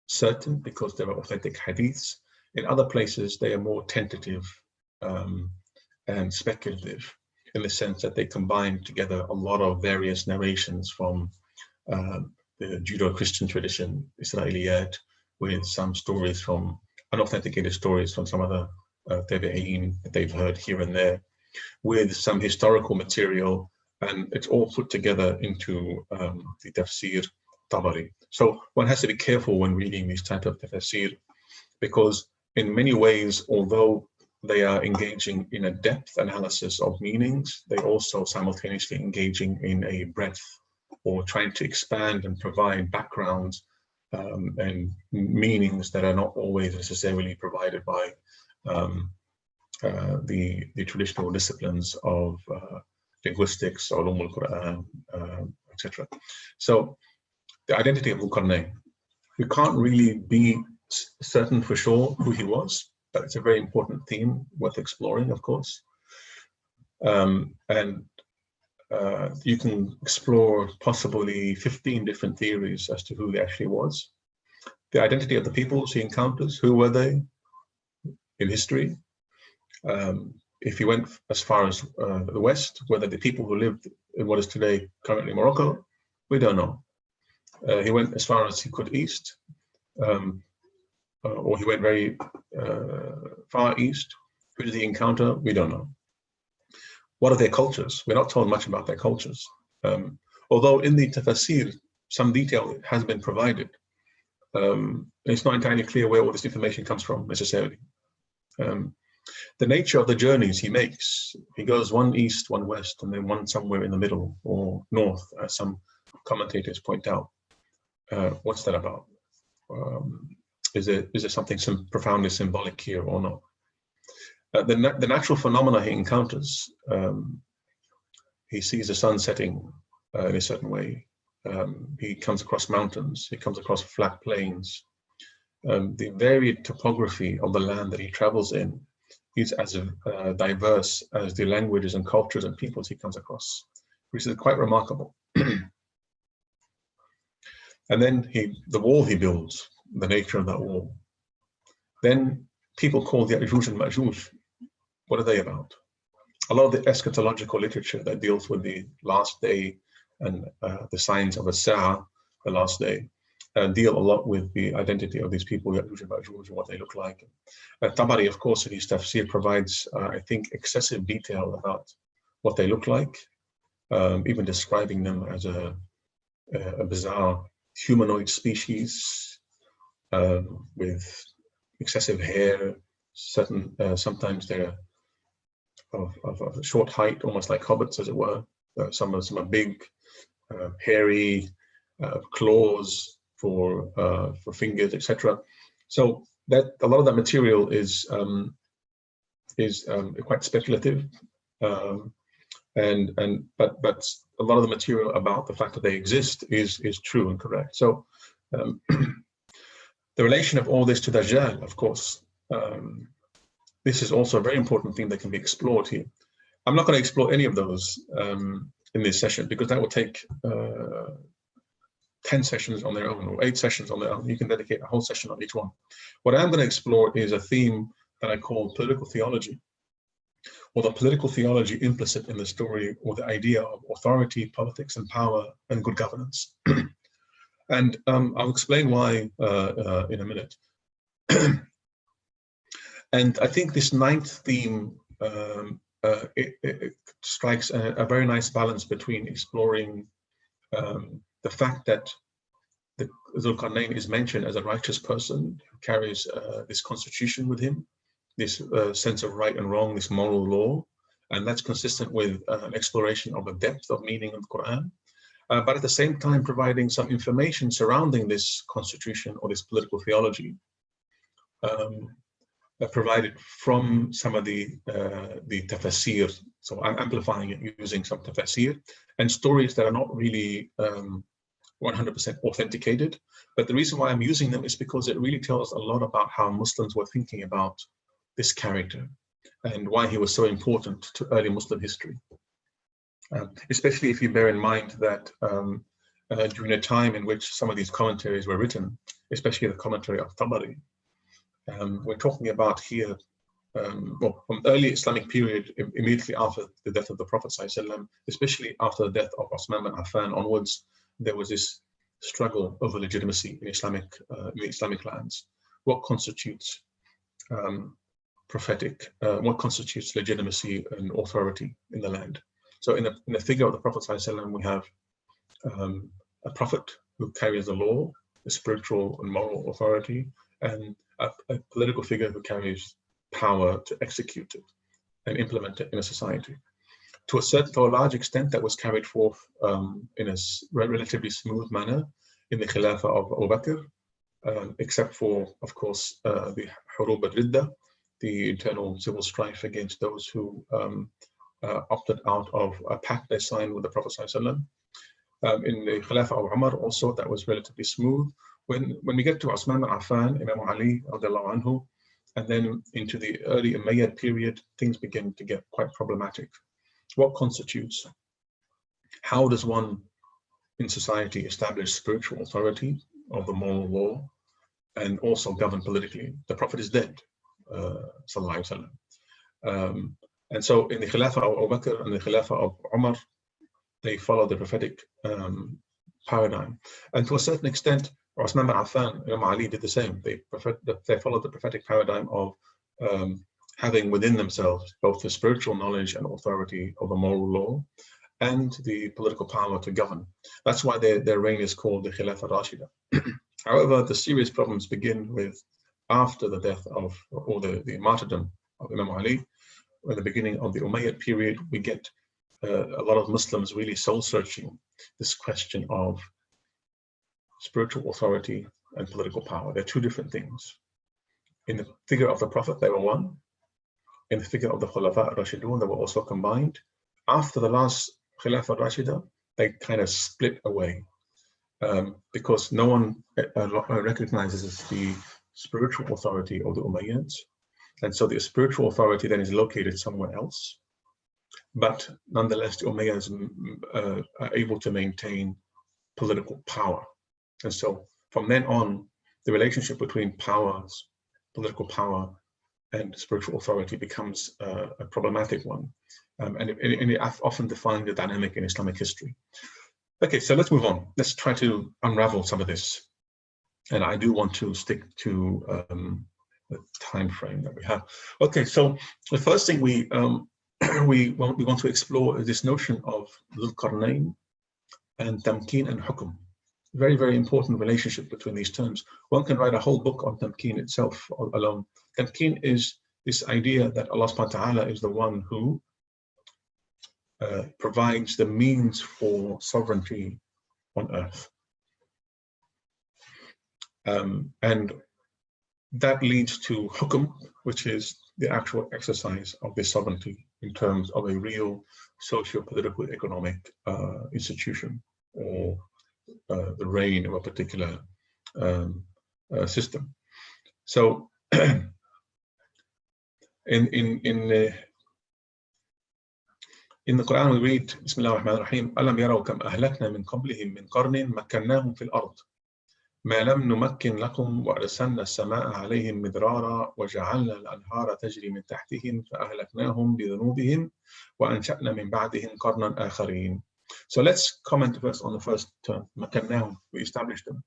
certain because there are authentic hadiths, in other places they are more tentative and speculative, in the sense that they combine together a lot of various narrations from the Judeo-Christian tradition, Israeliyat, with some stories from unauthenticated stories from some other Tabi'een that they've heard here and there, with some historical material, and it's all put together into the Tafsir Tabari. So one has to be careful when reading these type of tafsir, because in many ways, although they are engaging in a depth analysis of meanings, they also simultaneously engaging in a breadth, or trying to expand and provide backgrounds and meanings that are not always necessarily provided by the traditional disciplines of linguistics or Ulum al-Qur'an, etc. So the identity of Dhulqarnayn, we can't really be certain for sure who he was, but it's a very important theme worth exploring, of course. You can explore possibly 15 different theories as to who he actually was. The identity of the peoples he encounters, who were they in history? If he went as far as the West, whether the people who lived in what is today currently Morocco, we don't know. He went as far as he could east, or he went very far east. Who did he encounter? We don't know. What are their cultures? We're not told much about their cultures. Although in the tafsir, some detail has been provided. It's not entirely clear where all this information comes from necessarily. The nature of the journeys he makes, he goes one east, one west, and then one somewhere in the middle or north, as some commentators point out. What's that about? Is there something profoundly symbolic here or not? The natural phenomena he encounters, he sees the sun setting in a certain way. He comes across mountains, he comes across flat plains. The varied topography of the land that he travels in is as diverse as the languages and cultures and peoples he comes across, which is quite remarkable. And then the wall he builds, the nature of that wall. Then people call the Ya'juj and Ma'juj. What are they about? A lot of the eschatological literature that deals with the last day and the signs of as-Sa'ah, the last day, deal a lot with the identity of these people, Ya'juj and Ma'juj, and what they look like. Tabari, of course, in his tafsir provides, I think, excessive detail about what they look like, even describing them as a bizarre humanoid species with excessive hair. Sometimes they're of a short height, almost like hobbits, as it were. Some are big, hairy, claws for fingers, etc. So that a lot of that material is quite speculative, but a lot of the material about the fact that they exist is true and correct. So the relation of all this to Dajjal, of course, this is also a very important thing that can be explored here. I'm not going to explore any of those in this session, because that will take 10 sessions on their own, or 8 sessions on their own. You can dedicate a whole session on each one. What I'm going to explore is a theme that I call political theology, or the political theology implicit in the story, or the idea of authority, politics, and power, and good governance. And I'll explain why in a minute. And I think this 9th theme it strikes a very nice balance between exploring the fact that the Dhulqarnayn is mentioned as a righteous person who carries this constitution with him, this sense of right and wrong, this moral law, and that's consistent with an exploration of the depth of meaning of the Qur'an, but at the same time providing some information surrounding this constitution or this political theology, provided from some of the tafsir. So I'm amplifying it using some tafsir and stories that are not really 100% authenticated. But the reason why I'm using them is because it really tells a lot about how Muslims were thinking about this character and why he was so important to early Muslim history. Especially if you bear in mind that during the time in which some of these commentaries were written, especially the commentary of Tabari, we're talking about here, well, from early Islamic period, immediately after the death of the Prophet ﷺ, especially after the death of Uthman bin Affan onwards, there was this struggle over legitimacy in Islamic lands. What constitutes prophetic? What constitutes legitimacy and authority in the land? So in the figure of the Prophet ﷺ, we have a prophet who carries the law, the spiritual and moral authority, and a political figure who carries power to execute it and implement it in a society. To a large extent, that was carried forth in a relatively smooth manner in the Khilafah of Abu Bakr, except for, of course, the Hurub al-Ridda, the internal civil strife against those who opted out of a pact they signed with the Prophet ﷺ. In the Khilafah of Umar also, that was relatively smooth. When we get to Uthman bin Affan, Imam Ali radiallahu anhu, and then into the early Umayyad period, things begin to get quite problematic. What constitutes? How does one in society establish spiritual authority of the moral law and also govern politically? The Prophet is dead, sallallahu alaihi wasallam. And so in the Khilafah of Abu Bakr and the Khilafah of Umar, they follow the prophetic paradigm. And to a certain extent, Uthman bin Affan, Imam Ali did the same. They followed the prophetic paradigm of having within themselves both the spiritual knowledge and authority of the moral law and the political power to govern. That's why their reign is called the Khilafah Rashida. However, the serious problems begin with after the death of, or the martyrdom of Imam Ali. In the beginning of the Umayyad period, we get a lot of Muslims really soul-searching this question of spiritual authority and political power. They're two different things. In the figure of the Prophet, they were one. In the figure of the Khulafa Rashidun, they were also combined. After the last Khilafah Rashida, they kind of split away because no one recognizes the spiritual authority of the Umayyads. And so the spiritual authority then is located somewhere else. But nonetheless, the Umayyads are able to maintain political power. And so from then on, the relationship between powers, political power, and spiritual authority becomes a problematic one. And it often defines the dynamic in Islamic history. Okay, so let's move on. Let's try to unravel some of this. And I do want to stick to the time frame that we have. Okay, so the first thing we want to explore is this notion of Dhulqarnayn and Tamkeen and Hukm. Very, very important relationship between these terms. One can write a whole book on Tamkeen itself alone. Tamkeen is this idea that Allah subhanahu wa ta'ala is the one who provides the means for sovereignty on earth. And that leads to hukum, which is the actual exercise of this sovereignty in terms of a real socio-political economic institution, or the reign of a particular system. So in the Quran we read, Bismillah ar-Rahman ar-Rahim, أَلَمْ يَرَوْا كَمْ أَهْلَكْنَا مِنْ قَبْلِهِمْ مِنْ قَرْنٍ مَكَّنَّاهُمْ فِي الْأَرْضِ ما لم نمكن لكم وأرسلنا السماء عليهم مدرارا وجعلنا الأنهار تجري من تحتهم فأهلكناهم بذنوبهم وأنشأنا من بعدهم قرنا آخرين. So let's comment first on the first term, مكناهم, we established them.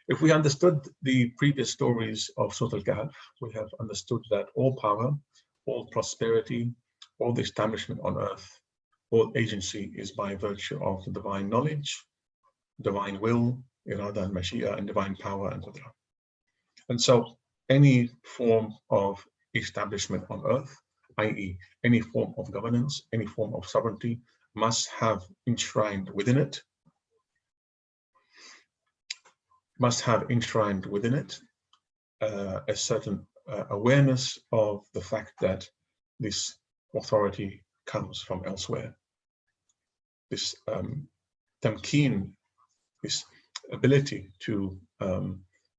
If we understood the previous stories of Surah Al-Kahf, we have understood that all power, all prosperity, all the establishment on earth, all agency is by virtue of the divine knowledge, divine will, irada and mashia, and divine power and qudra. And so any form of establishment on earth, i.e. any form of governance, any form of sovereignty, must have enshrined within it a certain awareness of the fact that this authority comes from elsewhere. This tamkeen, this ability to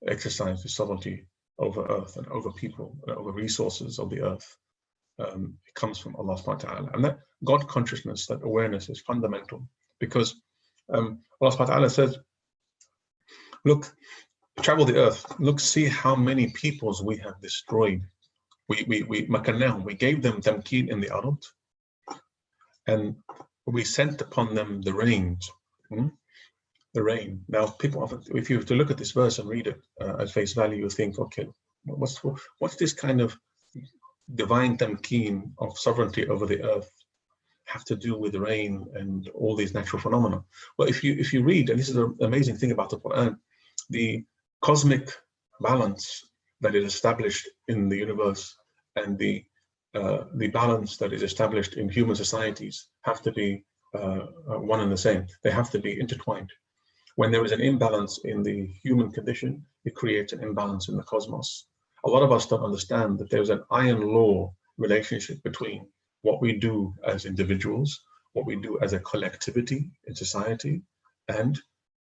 exercise the sovereignty over earth and over people and over resources of the earth, it comes from Allah subhanahu wa ta'ala. And that God consciousness, that awareness is fundamental, because Allah subhanahu wa ta'ala says, look, travel the earth, look, see how many peoples we have destroyed. We gave them tamkeen in the ard, and we sent upon them the rains. The rain. Now, people often, if you have to look at this verse and read it at face value, you think, okay, what's this kind of divine tamkeen of sovereignty over the earth have to do with rain and all these natural phenomena? Well, if you read, and this is the amazing thing about the Quran, the cosmic balance that is established in the universe and the balance that is established in human societies have to be one and the same. They have to be intertwined. When there is an imbalance in the human condition, it creates an imbalance in the cosmos. A lot of us don't understand that there's an iron law relationship between what we do as individuals, what we do as a collectivity in society, and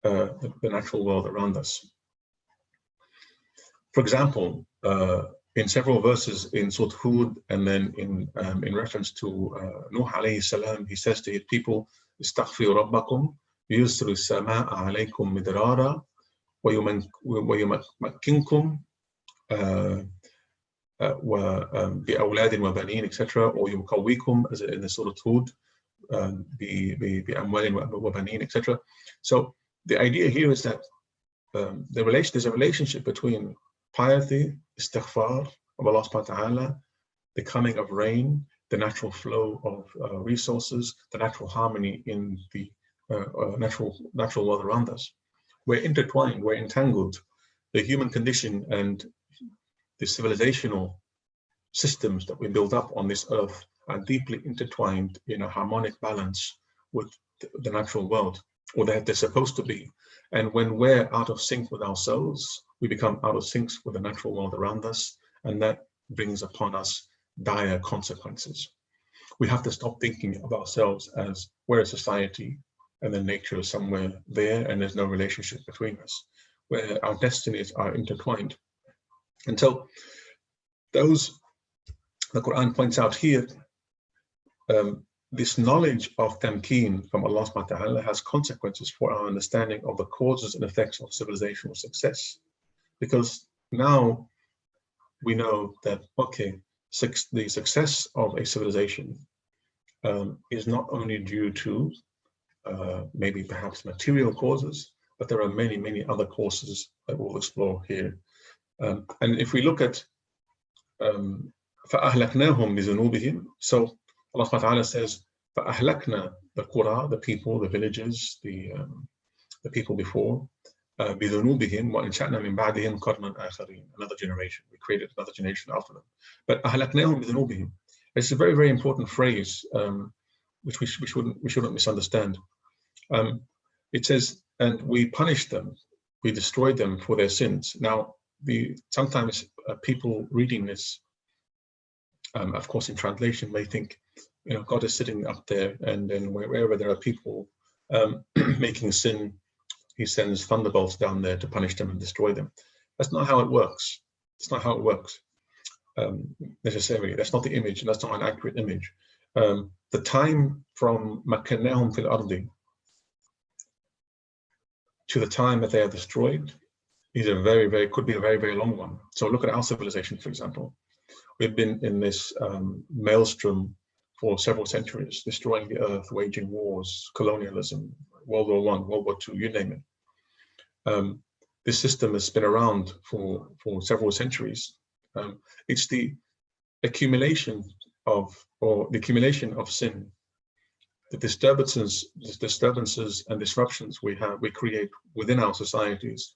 the natural world around us. For example, in several verses in Surah Hud, and then in reference to Nuh alayhi salam, he says to his people, "Istaghfiru rabbakum yusri as-samaa'a alaykum midrara wa yumakkinkum bi-awladin wa banin," etc., or yumkawwikum, as in the Surah Hud, bi-amwalin wa banin, etc. So the idea here is that there's a relationship between piety, istighfar of Allah subhanahu wa ta'ala, the coming of rain, the natural flow of resources, the natural harmony in the natural world around us. We're intertwined, we're entangled. The human condition and the civilizational systems that we build up on this earth are deeply intertwined in a harmonic balance with the natural world, or they're supposed to be. And when we're out of sync with ourselves, we become out of sync with the natural world around us, and that brings upon us dire consequences. We have to stop thinking of ourselves as we're a society and then nature is somewhere there and there's no relationship between us, where our destinies are intertwined. And so the Quran points out here, this knowledge of tamkeen from Allah subhanahu wa ta'ala has consequences for our understanding of the causes and effects of civilizational success. Because now we know that, okay, the success of a civilization is not only due to maybe perhaps material causes, but there are many, many other causes that we'll explore here. And if we look at فَأَهْلَكْنَاهُمْ بِذُنُوبِهِمْ, so Allah subhanahu wa ta'ala says, فَأَهْلَكْنَا, the Qura, the people, the villages, the people before, بِذُنُوبِهِمْ وَإِنْشَأْنَا مِنْ بَعْدِهِمْ قَرْنًا آخَرِينَ, another generation. We created another generation after them. But أَهْلَكْنَاهُمْ بِذُنُوبِهِمْ, it's a very, very important phrase. which we shouldn't misunderstand. It says, and we punished them, we destroyed them for their sins. Now, sometimes people reading this, of course, in translation, may think, God is sitting up there, and then wherever there are people making sin, he sends thunderbolts down there to punish them and destroy them. That's not how it works. It's not how it works necessarily. That's not the image, and that's not an accurate image. The time from مكناهم في الأرض to the time that they are destroyed is could be a very, very long one. So look at our civilization, for example. We've been in this maelstrom for several centuries, destroying the earth, waging wars, colonialism, World War I, World War II, you name it. This system has been around for several centuries. It's the accumulation of sin, the disturbances and disruptions we create within our societies,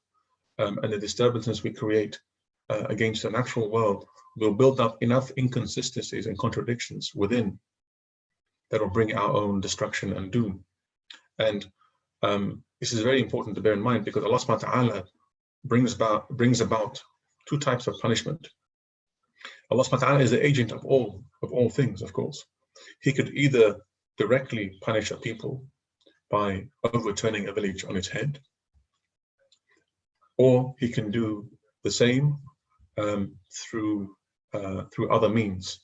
and the disturbances we create against the natural world will build up enough inconsistencies and contradictions within that will bring our own destruction and doom. And this is very important to bear in mind, because Allah subhanahu wa ta'ala brings about two types of punishment. Allah subhanahu wa ta'ala is the agent of all things, of course. He could either directly punish a people by overturning a village on its head, or he can do the same through other means.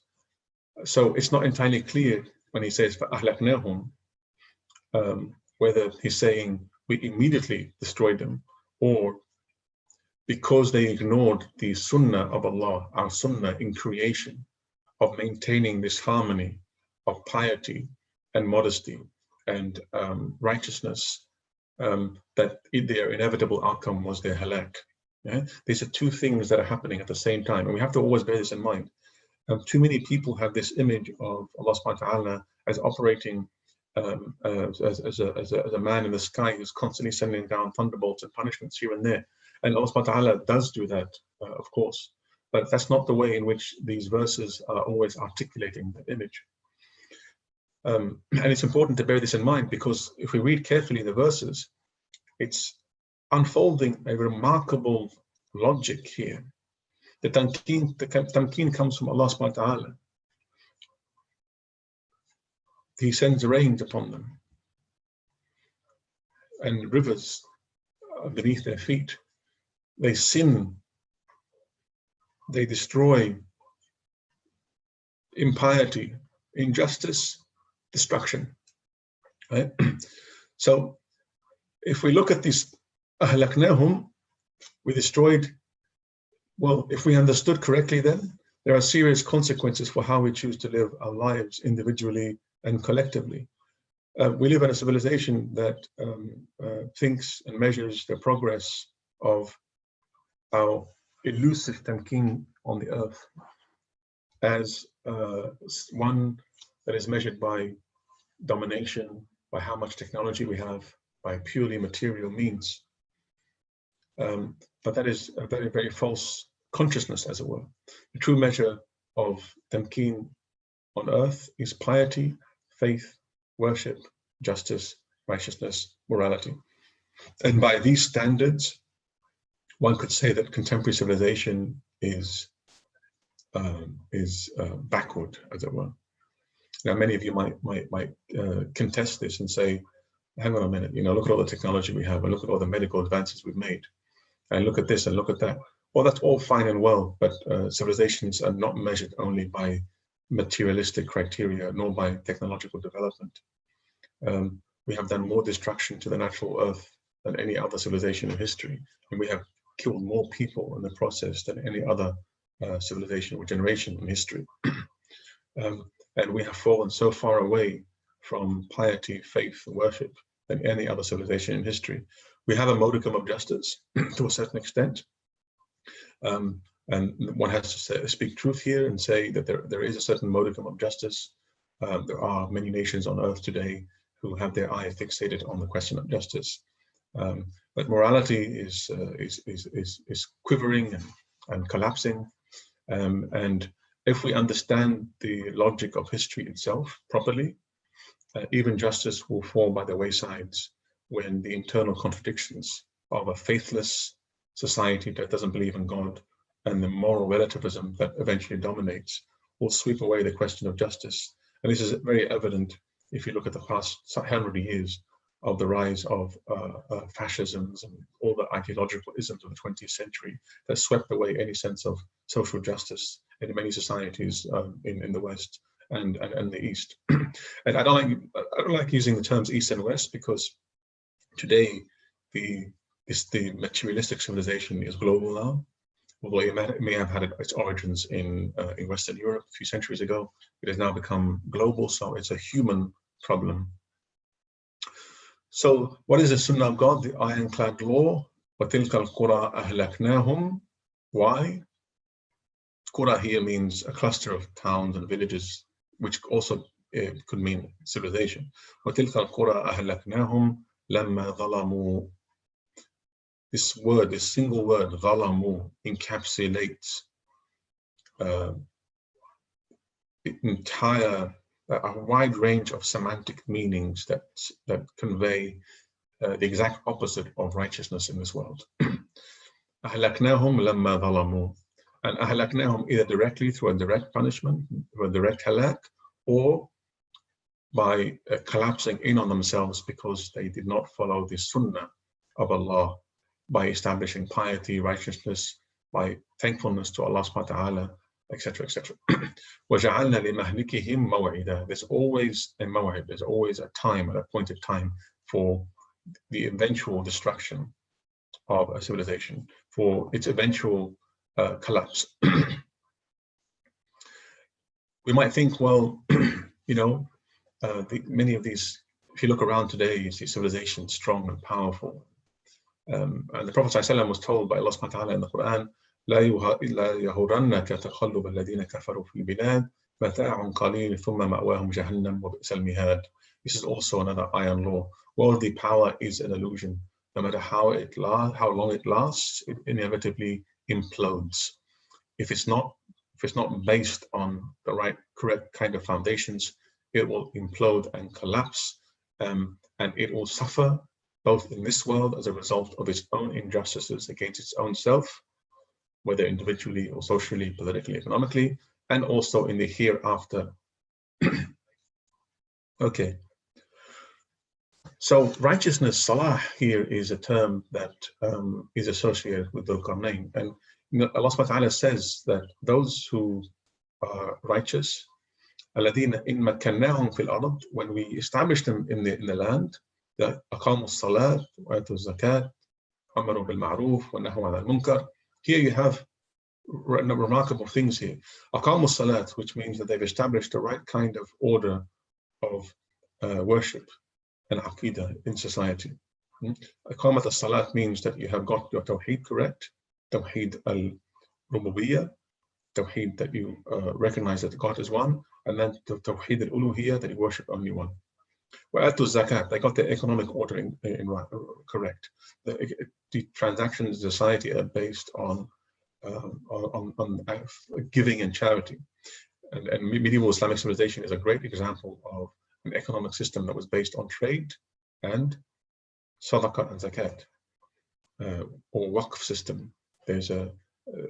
So it's not entirely clear when he says فَأَهْلَكْنَاهُمْ, whether he's saying we immediately destroyed them, or because they ignored the sunnah of Allah, our sunnah in creation, of maintaining this harmony of piety and modesty and righteousness, that their inevitable outcome was their halak. Yeah? These are two things that are happening at the same time, and we have to always bear this in mind. Too many people have this image of Allah subhanahu wa ta'ala as operating as a man in the sky who's constantly sending down thunderbolts and punishments here and there. And Allah subhanahu wa ta'ala does do that, of course, but that's not the way in which these verses are always articulating that image. And it's important to bear this in mind, because if we read carefully the verses, it's unfolding a remarkable logic here. The tamkeen comes from Allah subhanahu wa ta'ala. He sends rains upon them and rivers beneath their feet. They sin, they destroy, impiety, injustice, destruction. Right? So if we look at this, أهلكناهم, we destroyed. Well, if we understood correctly, then there are serious consequences for how we choose to live our lives individually and collectively. We live in a civilization that thinks and measures the progress of our elusive tamkeen on the earth as one that is measured by domination, by how much technology we have, by purely material means. But that is a very, very false consciousness, as it were. The true measure of tamkeen on earth is piety, faith, worship, justice, righteousness, morality. And by these standards, one could say that contemporary civilization is backward, as it were. Now, many of you might contest this and say, hang on a minute, look at all the technology we have, and look at all the medical advances we've made, and look at this and look at that. Well, that's all fine and well, but civilizations are not measured only by materialistic criteria, nor by technological development. We have done more destruction to the natural earth than any other civilization in history, and we have killed more people in the process than any other civilization or generation in history. And we have fallen so far away from piety, faith, and worship than any other civilization in history. We have a modicum of justice to a certain extent. And one has to speak truth here and say that there is a certain modicum of justice. There are many nations on earth today who have their eye fixated on the question of justice. But morality is quivering and collapsing. And if we understand the logic of history itself properly, Even justice will fall by the waysides when the internal contradictions of a faithless society that doesn't believe in God and the moral relativism that eventually dominates will sweep away the question of justice. And this is very evident if you look at the past 100 years of the rise of fascisms and all the ideological isms of the 20th century that swept away any sense of social justice in many societies in the West and the East. And I don't like using the terms East and West, because today the materialistic civilization is global now. Although it may have had its origins in Western Europe a few centuries ago, it has now become global, so it's a human problem. So what is the Sunnah of God, the ironclad law? وَتِلْكَ الْقُرَىٰ أَهْلَكْنَاهُمْ. Why? Qura here means a cluster of towns and villages, which also could mean civilization. وَتِلْكَ الْقُرَىٰ أَهْلَكْنَاهُمْ لَمَّا ظَلَمُوا. This word, this single word, ظَلَمُوا, encapsulates a wide range of semantic meanings that convey the exact opposite of righteousness in this world. أَهْلَكْنَاهُمْ لَمَّا ظَلَمُوا. And أَهْلَكْنَاهُمْ either directly through a direct punishment, through a direct halak, or by collapsing in on themselves because they did not follow the sunnah of Allah, by establishing piety, righteousness, by thankfulness to Allah subhanahu wa ta'ala, etc., etc. وَجَعَلْنَا لِمَهْلِكِهِمْ مَوْعِدًا. There's always a maw'id, there's always a time, an appointed time for the eventual destruction of a civilization, for its eventual collapse. We might think, well, you know, many of these, if you look around today, you see civilizations strong and powerful. And the Prophet ﷺ was told by Allah subhanahu wa ta'ala in the Qur'an, لا يغرنك تقلب الذين كفروا في البلاد متاع قليل ثم مأواهم جهنم وبئس المهاد. This is also another iron law. Worldly power is an illusion. No matter how long it lasts, it inevitably implodes. If it's not based on the right, correct kind of foundations, it will implode and collapse, and it will suffer both in this world as a result of its own injustices against its own self, whether individually or socially, politically, economically, and also in the hereafter. Okay. So righteousness, salah, here is a term that is associated with Dhulqarnayn. And Allah subhanahu wa ta'ala says that those who are righteous, الَّذِينَ إِن مَكَّنَّاهُمْ فِي الْأَرْضِ, when we establish them in the land, that أَقَامُوا الصَّلَاةَ وَآتُوا الزَّكَاةَ وَأَمَرُوا بِالْمَعْرُوفِ وَنَهَوْا عَنِ الْمُنكَرِ. Here you have remarkable things here. أَقَامُوا الصَّلَاةَ, which means that they've established the right kind of order of worship and aqidah in society. Aqamat as-salat means that you have got your tawheed correct, tawheed al-rububiyyah, tawheed that you recognize that God is one, and then tawheed al-uluhiyyah, that you worship only one. Wa'atu zakat, they got the economic order in correct. The transactions in society are based on giving and charity. And medieval Islamic civilization is a great example of an economic system that was based on trade and sadaqah and zakat, or waqf system. There's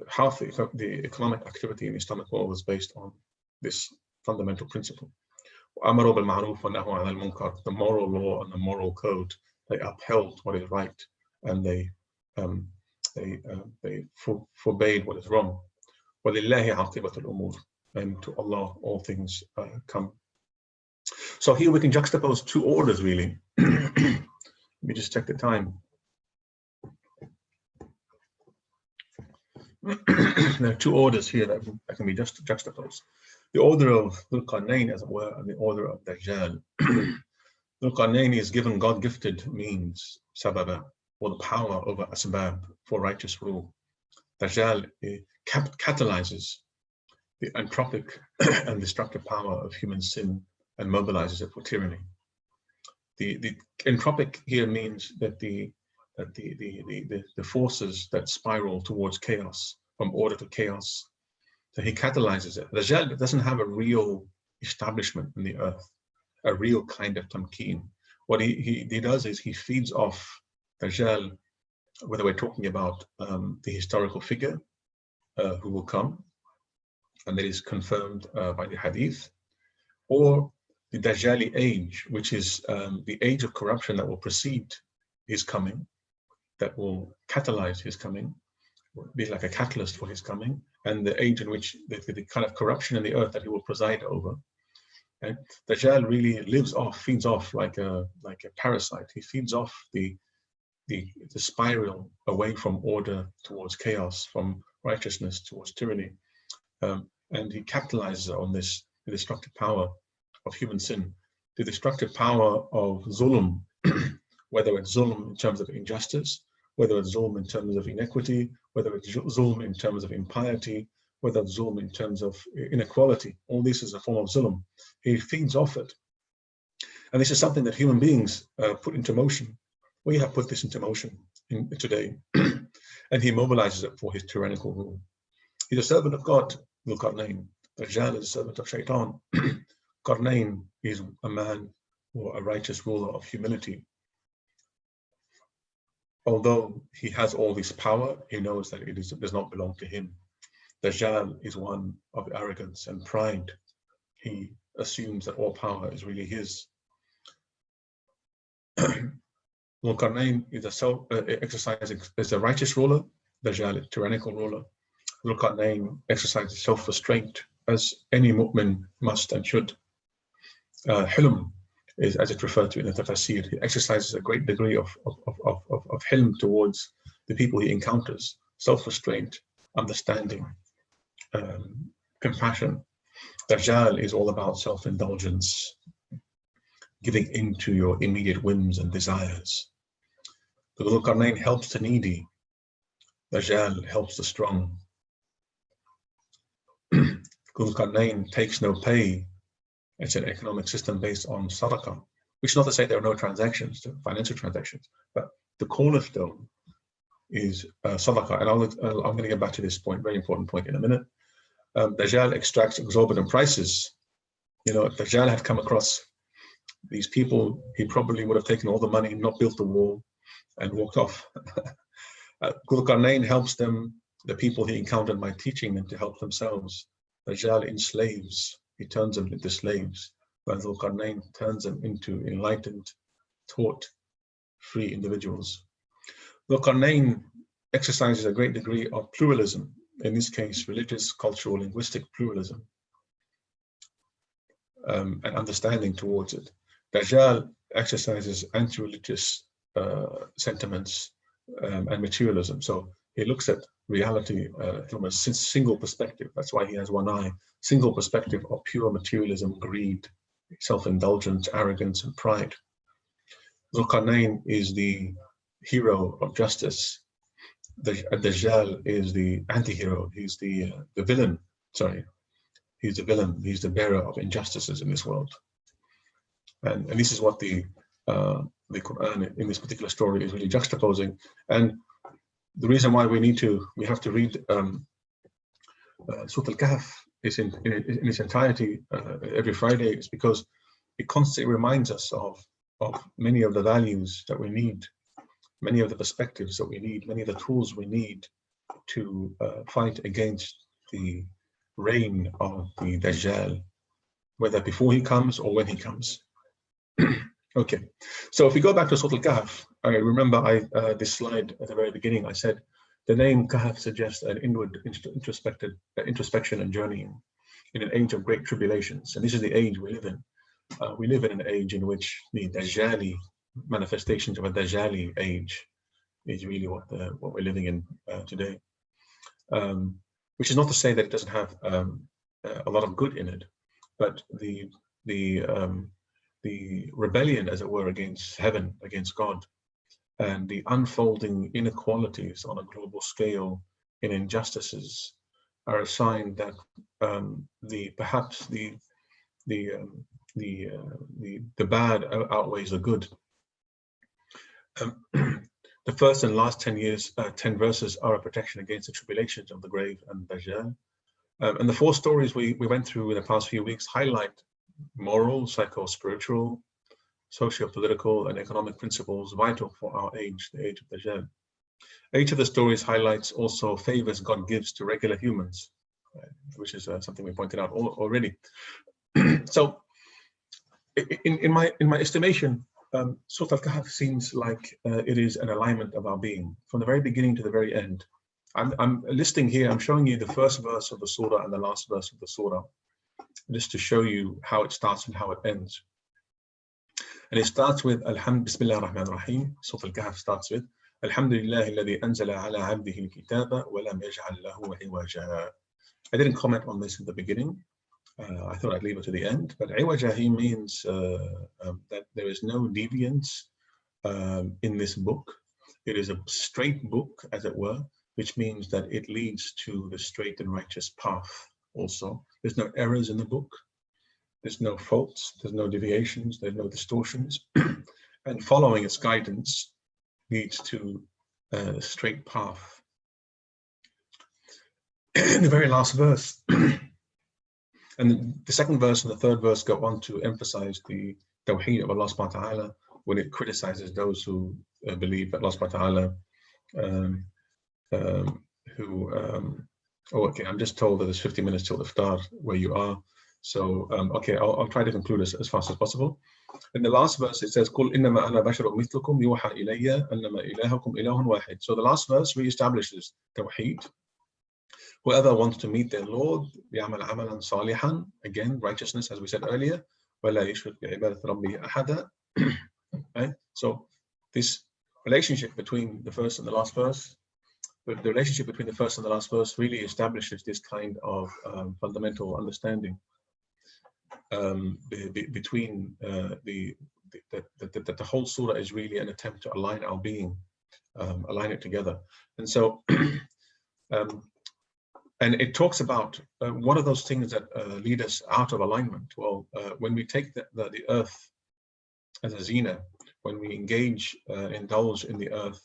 half the economic activity in the Islamic world was based on this fundamental principle. أَمَرُوا بِالْمَعْرُوفِ وَنَهَوْا عَنِ الْمُنكَرِ. The moral law and the moral code, they upheld what is right, and they forbade what is wrong. وَلِلَّهِ عَاقِبَةُ الْأُمُورِ. And to Allah all things come. So here we can juxtapose two orders, really. Let me just check the time. There are two orders here that can be juxtaposed. The order of Dhulqarnayn, as it were, and the order of Dajjal. Dhulqarnayn is given God-gifted means, sababa, or the power over asbab for righteous rule. Dajjal catalyzes the entropic and destructive power of human sin and mobilizes it for tyranny. The entropic here means that the forces that spiral towards chaos, from order to chaos, so he catalyzes it. Dajjal doesn't have a real establishment in the earth. a real kind of tamkeen. What he does is he feeds off Dajjal, whether we're talking about the historical figure who will come, and that is confirmed by the hadith, or the Dajjali age, which is the age of corruption that will precede his coming, that will catalyze his coming, be like a catalyst for his coming, and the age in which the kind of corruption in the earth that he will preside over. And Dajjal really feeds off like a parasite. He feeds off the spiral away from order towards chaos, from righteousness towards tyranny, and he capitalizes on this, the destructive power of human sin, the destructive power of zulm, whether it's zulm in terms of injustice, whether it's zulm in terms of inequity, whether it's zulm in terms of impiety, whether it's zulm in terms of inequality. All this is a form of zulm. He feeds off it. And this is something that human beings put into motion. We have put this into motion today. And he mobilizes it for his tyrannical rule. He's a servant of God, Dhulqarnayn. Dajjal is a servant of Shaitan. Qarnayn is a man or a righteous ruler of humility. Although he has all this power, he knows that it does not belong to him. Dajjal is one of arrogance and pride. He assumes that all power is really his. Dhulqarnayn is a righteous ruler. Dajjal is a tyrannical ruler. Dhulqarnayn exercises self-restraint, as any mu'min must and should. Hilm is, as it's referred to in the tafsir, he exercises a great degree of hilm towards the people he encounters. Self-restraint, understanding, compassion. Dajjal is all about self-indulgence, giving in to your immediate whims and desires. The Dhulqarnayn helps the needy. Dajjal helps the strong. Dhulqarnayn takes no pay. It's an economic system based on sadaqah, which is not to say there are no transactions, financial transactions, but the cornerstone is sadaqah. And I'm going to get back to this point, very important point, in a minute. Dajjal extracts exorbitant prices. You know, if Dajjal had come across these people, he probably would have taken all the money, not built the wall, and walked off. Dhulqarnayn helps them, the people he encountered, by teaching them to help themselves. Dajjal enslaves, he turns them into slaves, while Dhulqarnayn turns them into enlightened, taught, free individuals. Dhulqarnayn exercises a great degree of pluralism, in this case, religious, cultural, linguistic pluralism, and understanding towards it. Dajjal exercises anti-religious sentiments and materialism. So he looks at reality from a single perspective. That's why he has one eye. Single perspective of pure materialism, greed, self-indulgence, arrogance, and pride. Dhulqarnayn is the hero of justice. Dajjal is the anti-hero. He's the villain. Sorry, he's the villain. He's the bearer of injustices in this world. And this is what the Qur'an in this particular story is really juxtaposing. And the reason why we have to read Surah Al-Kahf in its entirety every Friday is because it constantly reminds us of many of the values that we need, many of the perspectives that we need, many of the tools we need to fight against the reign of the Dajjal, whether before he comes or when he comes. Okay, so if we go back to Surah Al-Kahf, I remember this slide at the very beginning, I said the name Kahf suggests an inward introspection and journeying in an age of great tribulations. And this is the age we live in. We live in an age in which the Dajjali manifestations of a Dajjali age is really what we're living in today. Which is not to say that it doesn't have a lot of good in it, but the rebellion, as it were, against heaven, against God, and the unfolding inequalities on a global scale in injustices are a sign that perhaps the bad outweighs the good. The first and last 10 verses are a protection against the tribulations of the grave and Dajjal. And the 4 stories we went through in the past few weeks highlight moral, psycho-spiritual, socio-political, and economic principles vital for our age, the age of Dajjal. Each of the stories highlights also favors God gives to regular humans, which is something we pointed out already. So, in my estimation, Surah Al-Kahf seems like it is an alignment of our being from the very beginning to the very end. I'm listing here, I'm showing you the first verse of the surah and the last verse of the surah, just to show you how it starts and how it ends. And it starts with Bismillah ar-Rahman ar-Rahim. Surah Al-Kahf starts with Alhamdulillah alladhi anzala ala abdihi al-kitaba wa lam yaj'al lahu iwaja. I didn't comment on this at the beginning. I thought I'd leave it to the end, but iwaja means that there is no deviance in this book. It is a straight book, as it were, which means that it leads to the straight and righteous path also. There's no errors in the book. There's no faults. There's no deviations. There's no distortions. And following its guidance leads to a straight path. In the very last verse, and the second verse and the third verse go on to emphasize the tawheed of Allah subhanahu wa ta'ala when it criticizes those who believe that Allah subhanahu wa ta'ala okay, I'm just told that there's 50 minutes till iftar where you are. So, okay, I'll try to conclude as fast as possible. In the last verse, it says, قُلْ إِنَّمَا أَنَا بَشَرٌ مِثْلُكُمْ يُوحَى إِلَيَّ أَنَّمَا إِلَهُكُمْ إِلَهٌ وَاحِدٌ. So the last verse reestablishes tawheed. Whoever wants to meet their Lord, يَعْمَلْ عَمَلًا صَالِحًا, again, righteousness, as we said earlier, وَلَا يُشْرِكْ بِعِبَادَةِ رَبِّهِ أَحَدًا. Right? So this relationship between the first and the last verse, the relationship between the first and the last verse really establishes this kind of fundamental understanding between that the whole surah is really an attempt to align our being, align it together. And so, and it talks about what are those things that lead us out of alignment. Well, when we take the earth as a zina, when we engage, indulge in the earth,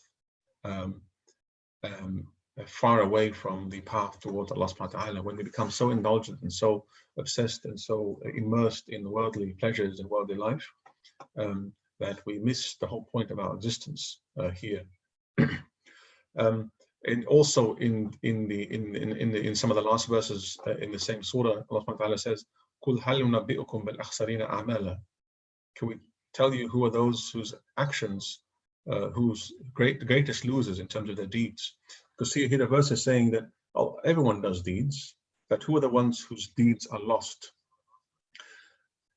far away from the path towards Allah subhanahu wa ta'ala, when we become so indulgent and so obsessed and so immersed in worldly pleasures and worldly life, that we miss the whole point of our existence here. And also in some of the last verses in the same surah, Allah subhanahu wa ta'ala says, قُلْ هَلْ نُنَبِّئُكُمْ بِالْأَخْسَرِينَ أَعْمَالًا. Can we tell you who are those whose actions, whose greatest losers in terms of their deeds? Because here the verse is saying that everyone does deeds, but who are the ones whose deeds are lost?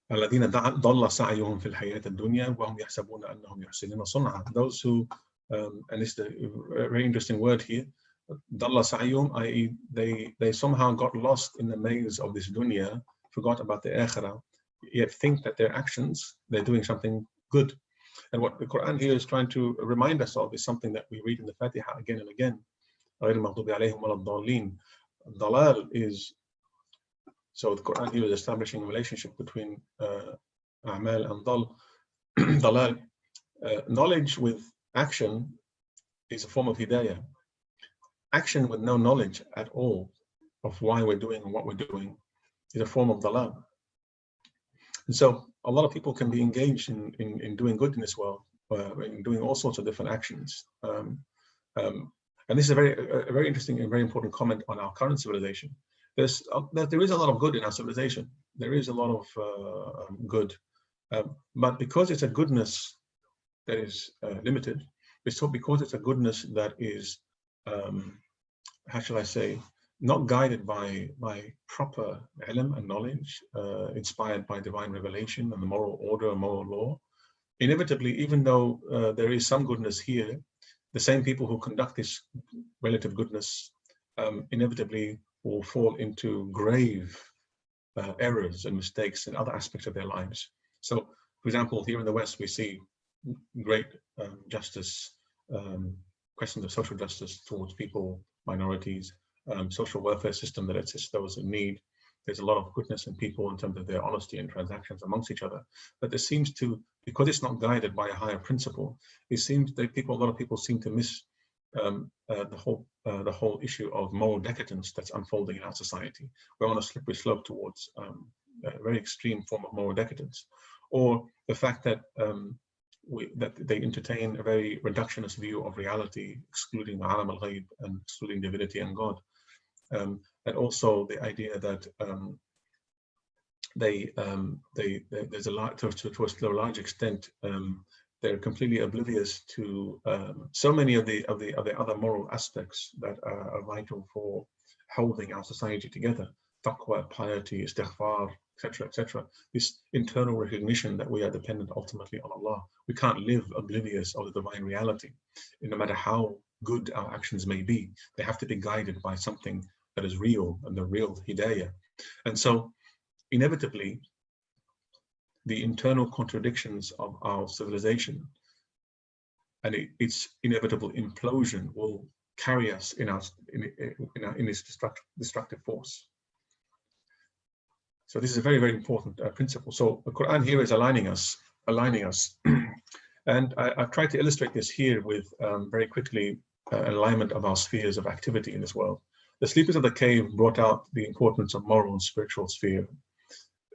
الَّذِينَ ضَلَّ سَعْيُهُمْ فِي الْحَيَاةِ الدُّنْيَا وَهُمْ يَحْسَبُونَ أَنَّهُمْ يُحْسِنُونَ صُنْعًا. Those who, and it's a very interesting word here, ضَلَّ سَعْيُهُمْ, i.e. they somehow got lost in the maze of this dunya, forgot about the akhirah, yet think that their actions, they're doing something good. And what the Qur'an here is trying to remind us of is something that we read in the Fatiha again and again. Dalal is, so the Qur'an here is establishing a relationship between A'mal and Dalal. Knowledge with action is a form of hidayah. Action with no knowledge at all of why we're doing and what we're doing is a form of Dalal. And so a lot of people can be engaged in doing good in this world, in doing all sorts of different actions. And this is a very interesting and very important comment on our current civilization. There is a lot of good in our civilization. There is a lot of good, but because it's a goodness that is limited, because it's a goodness that is, how shall I say, not guided by proper ilm and knowledge, inspired by divine revelation and the moral order and moral law, inevitably, even though there is some goodness here, the same people who conduct this relative goodness inevitably will fall into grave errors and mistakes in other aspects of their lives. So, for example, here in the West, we see great justice, questions of social justice towards people, minorities, social welfare system that assists those in need. There's a lot of goodness in people in terms of their honesty and transactions amongst each other. But there seems to, because it's not guided by a higher principle, it seems that a lot of people seem to miss the whole issue of moral decadence that's unfolding in our society. We're on a slippery slope towards very extreme form of moral decadence, or the fact that that they entertain a very reductionist view of reality, excluding alam al-ghayb and excluding divinity and God, and also the idea that there's a lot to a large extent they're completely oblivious to so many of the other moral aspects that are vital for holding our society together: taqwa, piety, istighfar, etc., etc. This internal recognition that we are dependent ultimately on Allah. We can't live oblivious of the divine reality, no matter how good our actions may be. They have to be guided by something that is real, and the real hidayah. And so, inevitably, the internal contradictions of our civilization and its inevitable implosion will carry us in this destructive force. So this is a very, very important principle. So the Quran here is aligning us. And I've tried to illustrate this here with very quickly an alignment of our spheres of activity in this world. The sleepers of the cave brought out the importance of moral and spiritual sphere,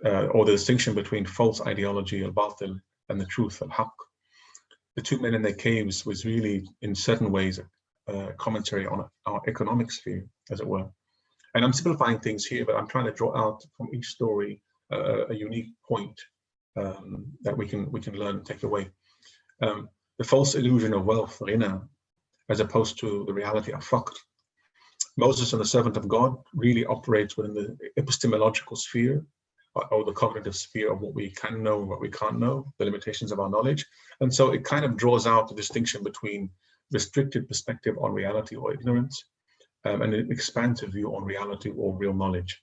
or the distinction between false ideology, al-batil, and the truth, al-haq. The two men in their caves was really, in certain ways, a commentary on our economic sphere, as it were. And I'm simplifying things here, but I'm trying to draw out from each story a unique point that we can learn and take away. The false illusion of wealth, ghina, as opposed to the reality of faqr. Moses and the servant of God really operates within the epistemological sphere, or the cognitive sphere of what we can know and what we can't know, the limitations of our knowledge. And so it kind of draws out the distinction between restricted perspective on reality or ignorance, and an expansive view on reality or real knowledge.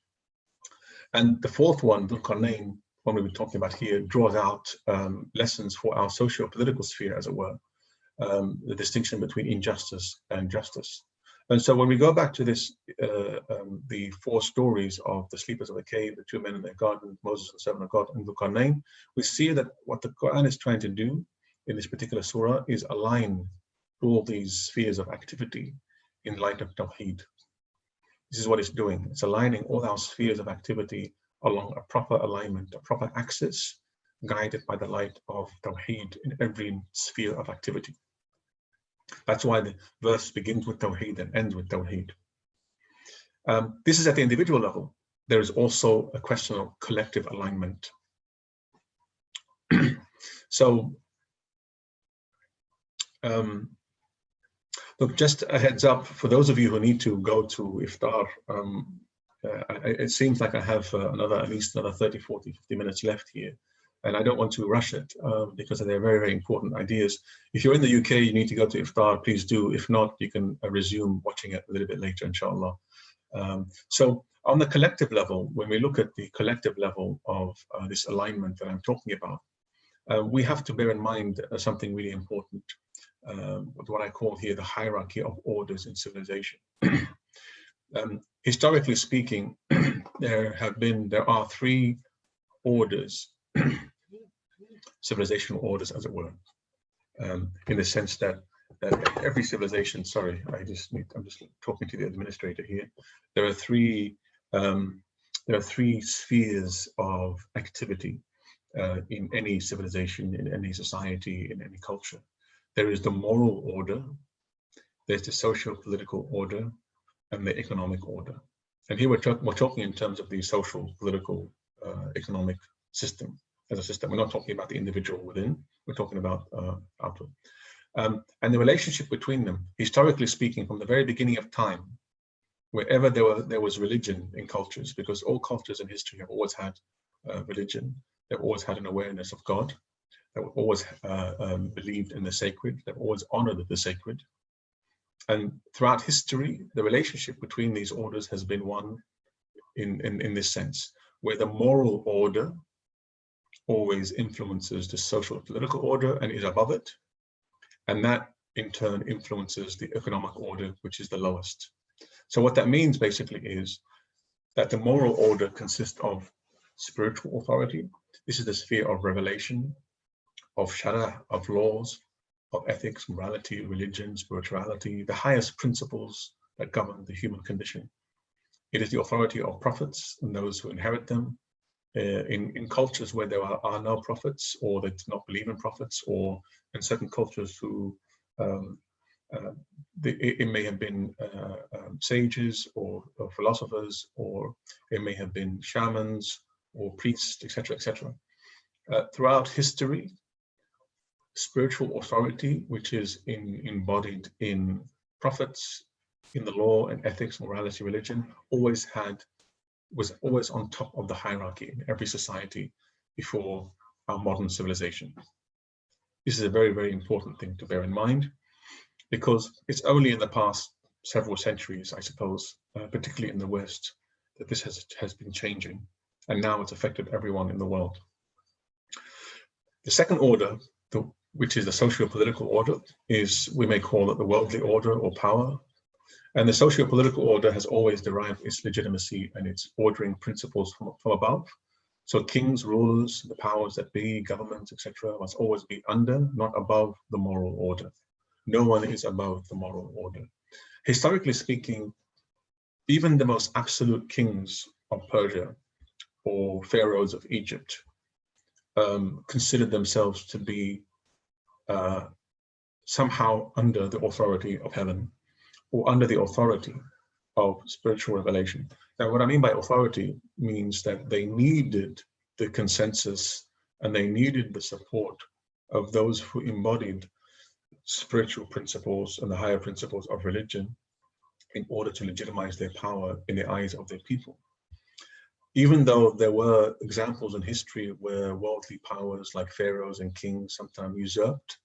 And the fourth one, Dhulqarnayn, one we've been talking about here, draws out lessons for our socio-political sphere, as it were, the distinction between injustice and justice. And so when we go back to this, the four stories of the sleepers of the cave, the two men in their garden, Moses and the servant of God, and Dhulqarnayn, we see that what the Quran is trying to do in this particular surah is align all these spheres of activity in light of Tawheed. This is what it's doing. It's aligning all our spheres of activity along a proper alignment, a proper axis, guided by the light of Tawheed in every sphere of activity. That's why the verse begins with Tawheed and ends with Tawheed. This is at the individual level. There is also a question of collective alignment. So, look, just a heads up for those of you who need to go to iftar. It seems like I have at least another 30, 40, 50 minutes left here. And I don't want to rush it because they're very, very important ideas. If you're in the UK, you need to go to iftar, please do. If not, you can resume watching it a little bit later, inshallah. So on the collective level, when we look at the collective level of this alignment that I'm talking about, we have to bear in mind something really important, what I call here the hierarchy of orders in civilization. Historically speaking, there are three orders, civilizational orders, as it were, in the sense that every civilization, sorry, I'm just talking to the administrator here. There are three spheres of activity in any civilization, in any society, in any culture. There is the moral order, there's the social political order, and the economic order. And here we're talking in terms of the social, political, economic system as a system. We're not talking about the individual within, we're talking about outward. And the relationship between them, historically speaking, from the very beginning of time, wherever there was religion in cultures, because all cultures in history have always had religion, they've always had an awareness of God, they've always believed in the sacred, they've always honored the sacred. And throughout history, the relationship between these orders has been one in this sense, where the moral order always influences the social political order and is above it. And that in turn influences the economic order, which is the lowest. So what that means basically is that the moral order consists of spiritual authority. This is the sphere of revelation, of shara, of laws, of ethics, morality, religion, spirituality, the highest principles that govern the human condition. It is the authority of prophets and those who inherit them. in cultures where there are no prophets, or that do not believe in prophets, or in certain cultures who it may have been sages or philosophers, or it may have been shamans or priests, etc., etc. Throughout history, spiritual authority, which is embodied in prophets, in the law and ethics, morality, religion, was always on top of the hierarchy in every society before our modern civilization. This is a very, very important thing to bear in mind, because it's only in the past several centuries, I suppose, particularly in the West, that this has been changing, and now it's affected everyone in the world. The second order, which is the socio-political order, is, we may call it, the worldly order or power. And the socio-political order has always derived its legitimacy and its ordering principles from above. So kings, rulers, the powers that be, governments, etc., must always be under, not above, the moral order. No one is above the moral order. Historically speaking, even the most absolute kings of Persia or pharaohs of Egypt considered themselves to be somehow under the authority of heaven, or under the authority of spiritual revelation. Now, what I mean by authority means that they needed the consensus and they needed the support of those who embodied spiritual principles and the higher principles of religion in order to legitimize their power in the eyes of their people. Even though there were examples in history where worldly powers like pharaohs and kings sometimes usurped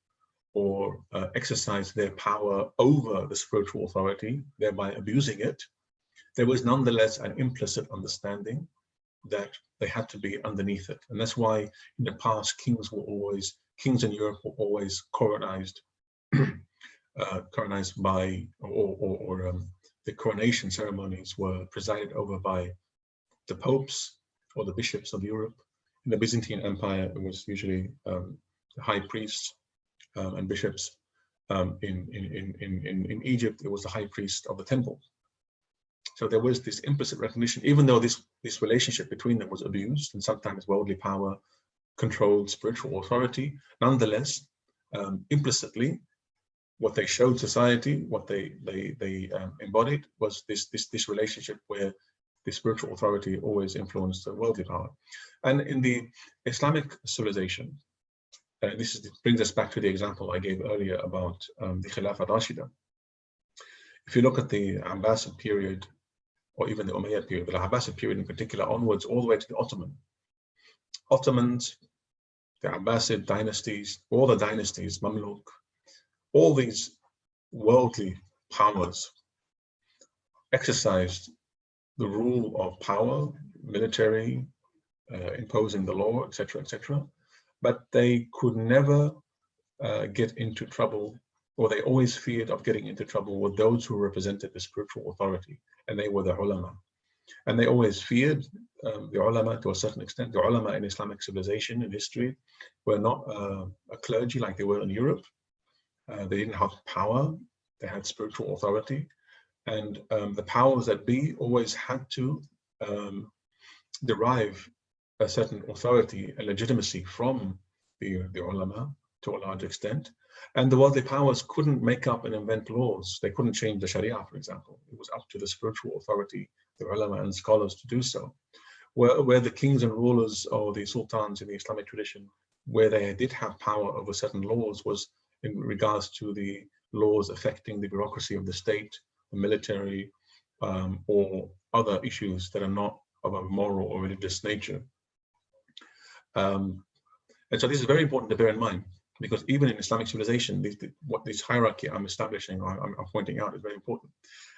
or exercised their power over the spiritual authority, thereby abusing it, there was nonetheless an implicit understanding that they had to be underneath it. And that's why in the past, kings in Europe were always coronized, coronized by, the coronation ceremonies were presided over by the popes or the bishops of Europe. In the Byzantine Empire, it was usually the high priests and bishops. In Egypt, it was the high priest of the temple. So there was this implicit recognition, even though this relationship between them was abused, and sometimes worldly power controlled spiritual authority, nonetheless, implicitly, what they showed society, what they embodied, was this relationship where the spiritual authority always influenced the worldly power. And in the Islamic civilization, brings us back to the example I gave earlier about the Khilafah Rashida. If you look at the Abbasid period, or even the Umayyad period, the Abbasid period in particular, onwards all the way to the Ottomans, the Abbasid dynasties, all the dynasties, Mamluk, all these worldly powers exercised the rule of power, military, imposing the law, etc., etc. But they could never get into trouble, or they always feared of getting into trouble with those who represented the spiritual authority, and they were the ulama. And they always feared the ulama to a certain extent. The ulama in Islamic civilization and history were not a clergy like they were in Europe. They didn't have power, they had spiritual authority. And the powers that be always had to derive a certain authority and legitimacy from the ulama to a large extent. And the worldly powers couldn't make up and invent laws. They couldn't change the Sharia, for example. It was up to the spiritual authority, the ulama and scholars, to do so. Where the kings and rulers or the sultans in the Islamic tradition, where they did have power over certain laws, was in regards to the laws affecting the bureaucracy of the state, the military, or other issues that are not of a moral or religious nature. And so this is very important to bear in mind, because even in Islamic civilization, what this hierarchy I'm establishing, I'm pointing out, is very important.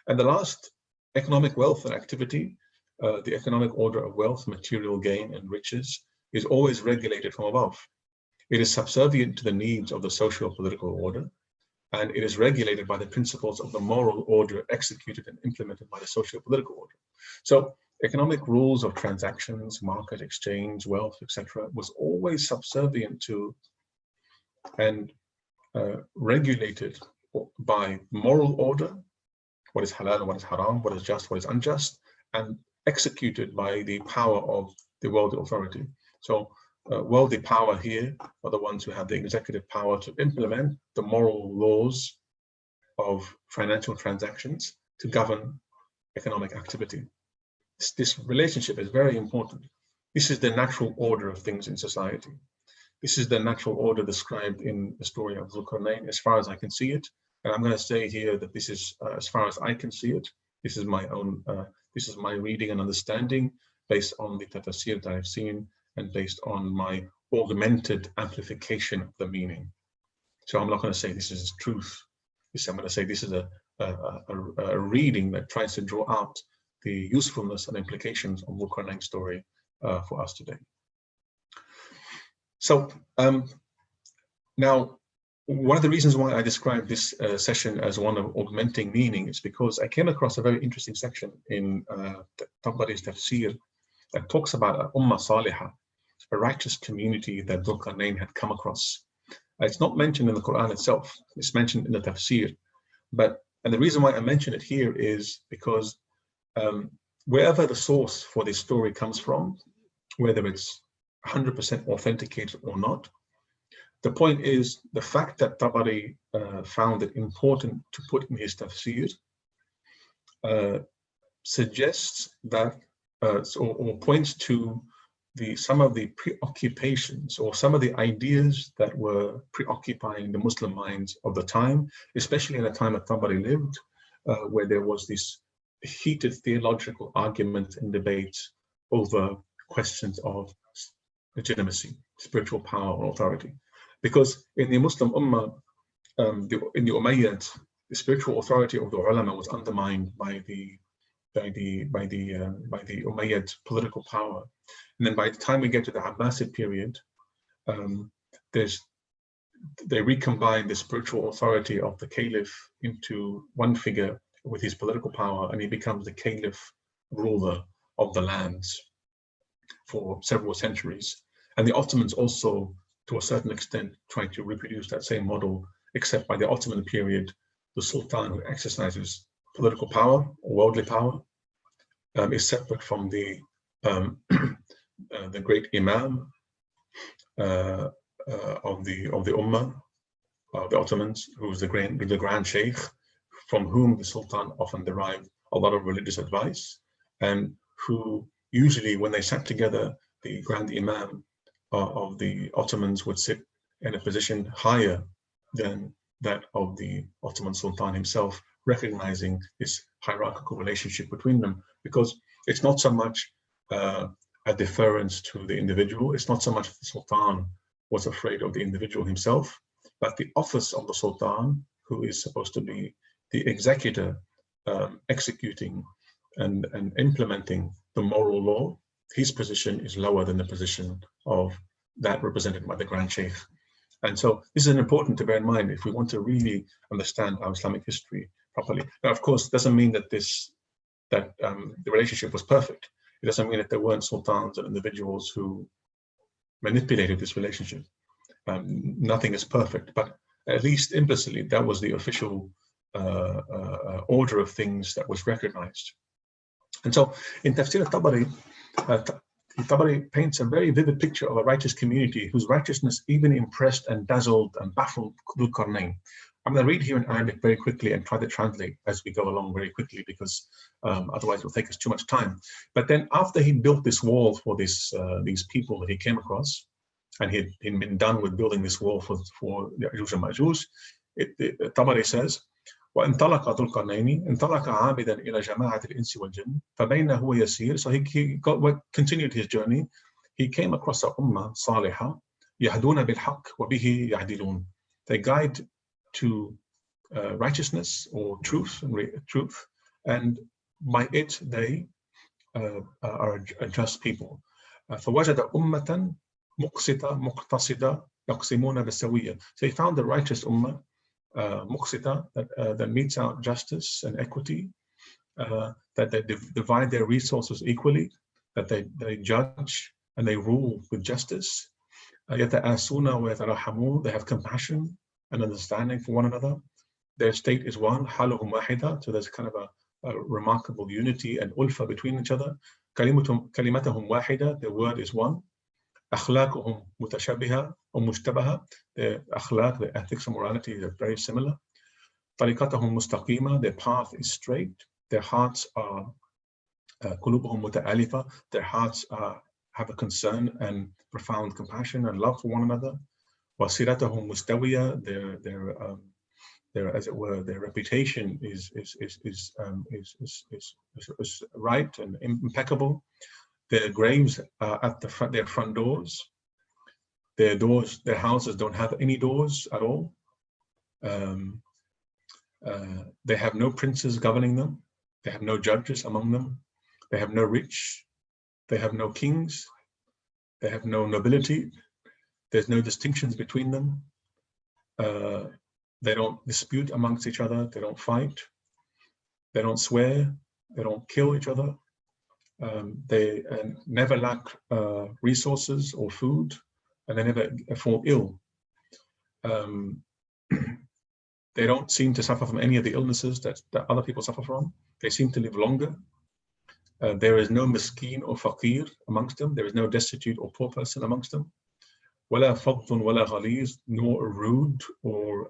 And the last, economic wealth and activity, the economic order of wealth, material gain and riches, is always regulated from above. It is subservient to the needs of the socio-political order, and it is regulated by the principles of the moral order executed and implemented by the socio-political order. So economic rules of transactions, market, exchange, wealth, etc., was always subservient to and regulated by moral order, what is halal and what is haram, what is just, what is unjust, and executed by the power of the worldly authority. So worldly power here are the ones who have the executive power to implement the moral laws of financial transactions to govern economic activity. This relationship is very important. This is the natural order of things in society. This is the natural order described in the story of Dhulqarnayn, as far as I can see it. And I'm going to say here that this is, as far as I can see it, this is my own, this is my reading and understanding based on the tafsir that I've seen and based on my augmented amplification of the meaning. So I'm not going to say this is truth. I'm going to say this is a reading that tries to draw out the usefulness and implications of Dhulqarnayn's story for us today. So now, one of the reasons why I described this session as one of augmenting meaning is because I came across a very interesting section in Tabari's tafsir that talks about an Ummah Salihah, a righteous community that Dhulqarnayn had come across. It's not mentioned in the Quran itself, it's mentioned in the tafsir. And the reason why I mention it here is because wherever the source for this story comes from, whether it's 100% authenticated or not, the point is the fact that Tabari found it important to put in his tafsir suggests that, or points to some of the preoccupations or some of the ideas that were preoccupying the Muslim minds of the time, especially in the time that Tabari lived, where there was this heated theological argument and debate over questions of legitimacy, spiritual power, or authority. Because in the Muslim Ummah, in the Umayyad, the spiritual authority of the Ulema was undermined by the Umayyad political power. And then by the time we get to the Abbasid period, they recombine the spiritual authority of the Caliph into one figure with his political power, and he becomes the Caliph ruler of the lands for several centuries. And the Ottomans also, to a certain extent, try to reproduce that same model, except by the Ottoman period, the Sultan who exercises political power or worldly power is separate from the great Imam of the Ummah, the Ottomans, who was the Grand Sheikh, from whom the Sultan often derived a lot of religious advice, and who usually, when they sat together, the Grand Imam of the Ottomans would sit in a position higher than that of the Ottoman Sultan himself, recognizing this hierarchical relationship between them, because it's not so much a deference to the individual, it's not so much the Sultan was afraid of the individual himself, but the office of the Sultan, who is supposed to be the executor executing and implementing the moral law, his position is lower than the position of that represented by the Grand Sheikh. And so this is important to bear in mind if we want to really understand our Islamic history properly. Now, of course, doesn't mean that the relationship was perfect. It doesn't mean that there weren't sultans and individuals who manipulated this relationship. Nothing is perfect, but at least implicitly, that was the official order of things that was recognized. And so in Tafsir al-Tabari, Tabari paints a very vivid picture of a righteous community whose righteousness even impressed and dazzled and baffled Dhulqarnayn. I'm going to read here in Arabic very quickly and try to translate as we go along very quickly, because otherwise it will take us too much time. But then after he built this wall for these people that he came across, and he'd been done with building this wall for Ya'juj and Ma'juj, Tabari says, وانطلق ذو القرنين انطلق عابدا إلى جماعة الإنس والجن فبين هو يسير. So he continued his journey. He came across a ummah صالحة يهدون بالحق وبه يعدلون. They guide to righteousness or truth, and by it they are a just people. فوجد أمة مقسطة مقتصدة يقسمون بالسوية. So he found the righteous ummah, muqsita, that meets out justice and equity, that they divide their resources equally, that they judge and they rule with justice. يتآسون ويتراحمون. They have compassion and understanding for one another. Their state is one, حالهم واحدة. So there's kind of remarkable unity and ulfa between each other. كلمتهم واحدة, their word is one. أخلاقهم متشابهة أو مشتبهة, their akhlaq, their ethics and morality are very similar. طريقتهم مستقيمة, their path is straight. Their hearts are قلوبهم متآلفة, their hearts have a concern and profound compassion and love for one another. وسيرتهم مستوية, their as it were, their reputation is right and impeccable. Their graves are at their front doors. Their houses don't have any doors at all. They have no princes governing them. They have no judges among them. They have no rich. They have no kings. They have no nobility. There's no distinctions between them. They don't dispute amongst each other. They don't fight. They don't swear. They don't kill each other. They never lack resources or food, and they never fall ill. They don't seem to suffer from any of the illnesses that other people suffer from. They seem to live longer. There is no miskeen or faqir amongst them. There is no destitute or poor person amongst them. ولا فظ ولا غليظ, nor rude or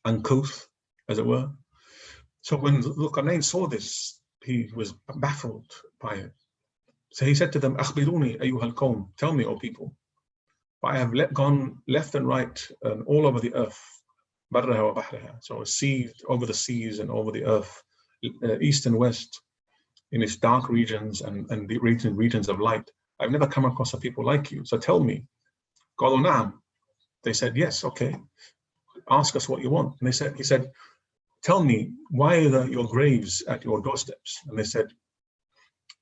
uncouth, as it were. So when Dhulqarnayn saw this, he was baffled by it. So he said to them, أخبروني أيها القوم, tell me, O people, I have gone left and right and all over the earth, برها وبحرها, so over the seas and over the earth, east and west, in its dark regions and the regions of light. I've never come across a people like you, so tell me. قالوا نعم. They said, yes, okay, ask us what you want. And he said, tell me, why are your graves at your doorsteps? And they said,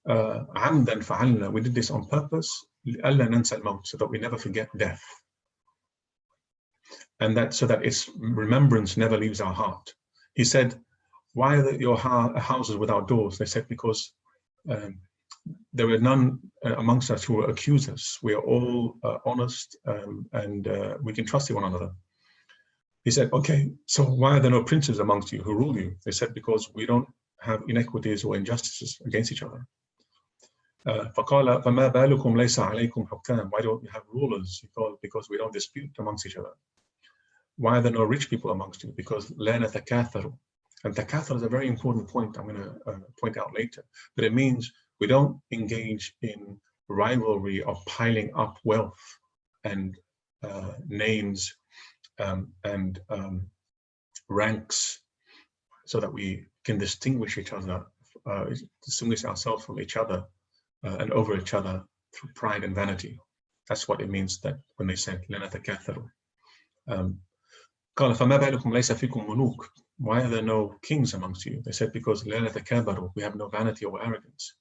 عمدا فعلنا, we did this on purpose, لألا ننسى الموت, so that we never forget death, and so that its remembrance never leaves our heart. He said, why are your houses without doors? They said, because there were none amongst us who will accuse us. We are all honest, and we can trust one another. He said, okay, so why are there no princes amongst you who rule you? They said, because we don't have inequities or injustices against each other. فقال فما بالكم ليس عليكم حكام, why don't you have rulers? Because we don't dispute amongst each other. Why are there no rich people amongst you? Because لا نتكاثر. And takathur is a very important point I'm going to point out later, but it means we don't engage in rivalry of piling up wealth and names and ranks, so that we can distinguish each other, distinguish ourselves from each other and over each other through pride and vanity. That's what it means that when they said لَنَا تَكَاثَرُوا. قال فما بالكم ليس فيكم ملوك, why are there no kings amongst you? They said, because لَا نَتَكَابَرُوا, we have no vanity or arrogance.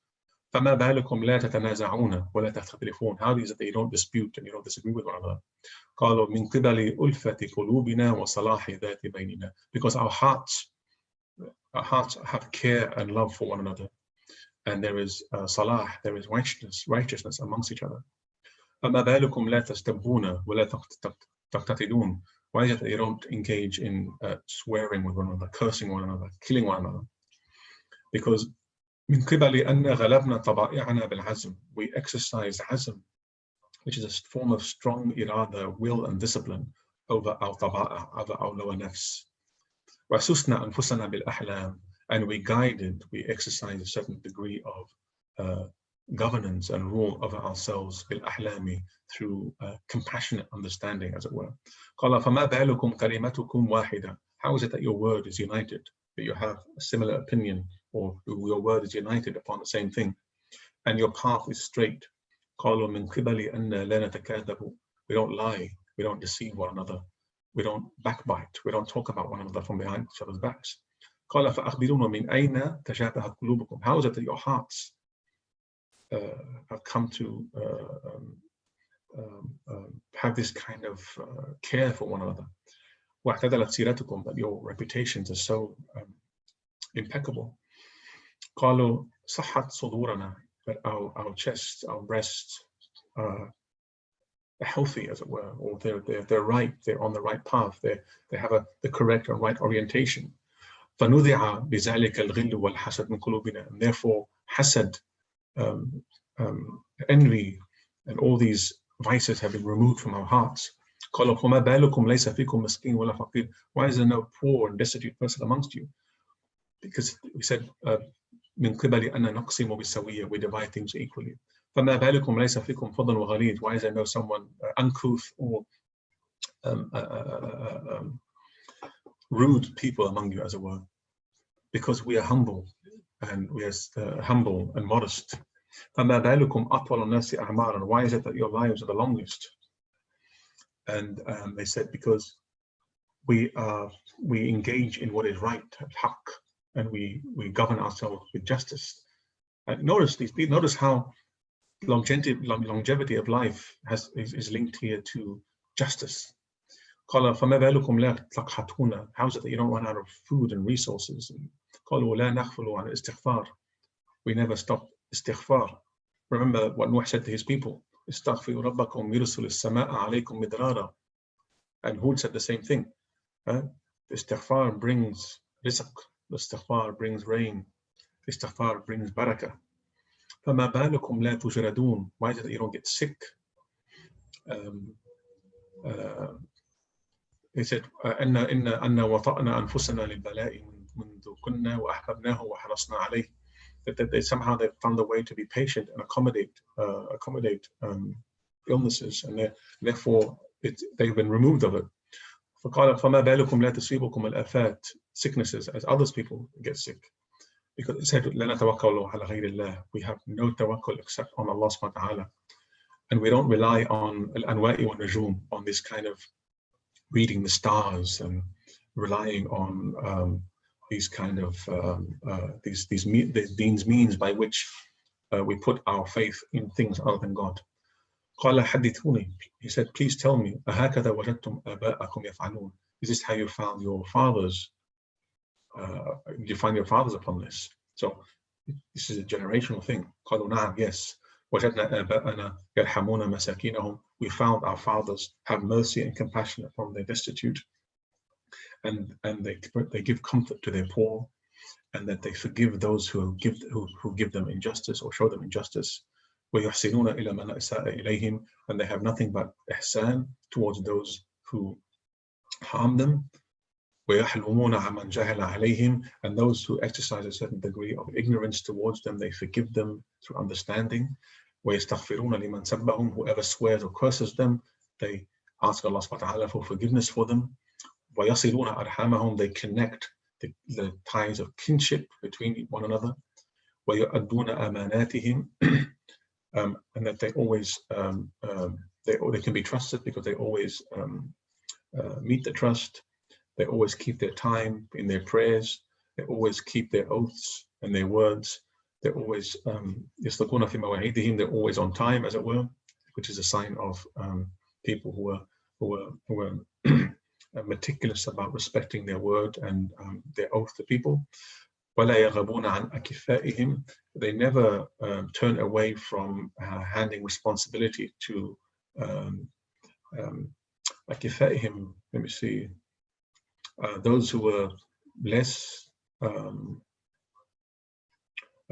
فما بالكم لا تتنازعون ولا تختلفون, how is it that you don't dispute and you don't disagree with one another? قالوا من قبل ألفة قلوبنا وصلاح ذات بيننا, because our hearts have care and love for one another, and there is salah, there is righteousness amongst each other. فما بالكم لا تستبون ولا تقتتلون, why is it that you don't engage in swearing with one another, cursing one another, killing one another? Because من قبل أن غلبنا طبائعنا بالعزم, we exercise azm, which is a form of strong irada, will and discipline, over our taba'a, over our lower nafs. وَسُسْنَا أَنفُسَنَا بِالْأَحْلَامِ, and we exercise a certain degree of governance and rule over ourselves بالأحلام, through compassionate understanding, as it were. قال فما بالكم كلمتكم واحدة, how is it that your word is united, that you have a similar opinion, or your word is united upon the same thing, and your path is straight? قالوا من قبل أن لا نتكاذب, we don't lie, we don't deceive one another, we don't backbite, we don't talk about one another from behind each other's backs. قال فأخبرونا من أين تشابهت قلوبكم, how is it that your hearts have come to have this kind of care for one another? واعتدلت سيرتكم, that your reputations are so impeccable. قالوا صحت صدورنا, that our chests, our breasts are healthy, as it were, or they're right, they're on the right path, they have the correct and right orientation. فنُذِعَ بذلك الغل والحسد من قلوبنا. And therefore, hasad, envy, and all these vices have been removed from our hearts. قال فما بالكم ليس فيكم مسكين ولا فقير. Why is there no poor and destitute person amongst you? Because we said من قبل أن نقسم بالسوية, we divide things equally. فما بالكم ليس فيكم فضل وغليظ. Why is there no someone uncouth or rude people among you, as it were? Because we are humble, and we are humble and modest. فما بالكم أطول الناس أعمارا. Why is it that your lives are the longest? And they said, because we engage in what is right, haqq, and we govern ourselves with justice. And notice how longevity of life is linked here to justice. قال فما بالكم لا تقحطون. How is it that you don't run out of food and resources? قالوا لا نغفل عن الاستغفار. We never stop istighfar. Remember what Nuh said to his people, استغفروا ربكم يرسل السماء عليكم مدرارا. And Hud said the same thing. Istighfar brings rizq, istighfar brings rain, istighfar brings barakah. فما بالكم لا تجردون. Why is it that you don't get sick? He said, أن وطأنا أنفسنا للبلاء منذ كنا وأحببناه وحرصنا عليه. That they somehow they've found a way to be patient and accommodate illnesses, and therefore they've been removed of it. فقال فما بالكم لا تصيبكم الآفات, sicknesses, as others people get sick. Because it said لا نتوكل على غير الله. We have no tawakkul except on Allah subhanahu wa ta'ala, and we don't rely on al-anwa'i wa najum, on this kind of reading the stars and relying on these kind of these means by which we put our faith in things other than God. قال حدثوني. He said, please tell me, أهكذا وجدتم آباءكم يفعلون. Is this how you found your fathers? Did you find your fathers upon this? So this is a generational thing. قالوا نعم, yes. وجدنا آباءنا يرحمون مساكينهم. We found our fathers have mercy and compassion upon their destitute, and they give comfort to their poor, and that they forgive those who give them injustice or show them injustice. ويحسنون إلى من أساء إليهم. And they have nothing but ihsan towards those who harm them. ويحلمون عمن جهل عليهم. And those who exercise a certain degree of ignorance towards them, they forgive them through understanding. ويستغفرون لمن سبهم. Whoever swears or curses them, they ask Allah subhanahu wa ta'ala for forgiveness for them. ويصلون أرحامهم. They connect the ties of kinship between one another. ويؤدون أماناتهم. And that they always they can be trusted because they always meet the trust. They always keep their time in their prayers. They always keep their oaths and their words. They're always يصدقون في مواعيدهم. They're always on time, as it were, which is a sign of people who are meticulous about respecting their word and their oath to people. ولا يغبون عن أكفائهم. They never turn away from handing responsibility to أكفائهم. Let me see. Those who were less, I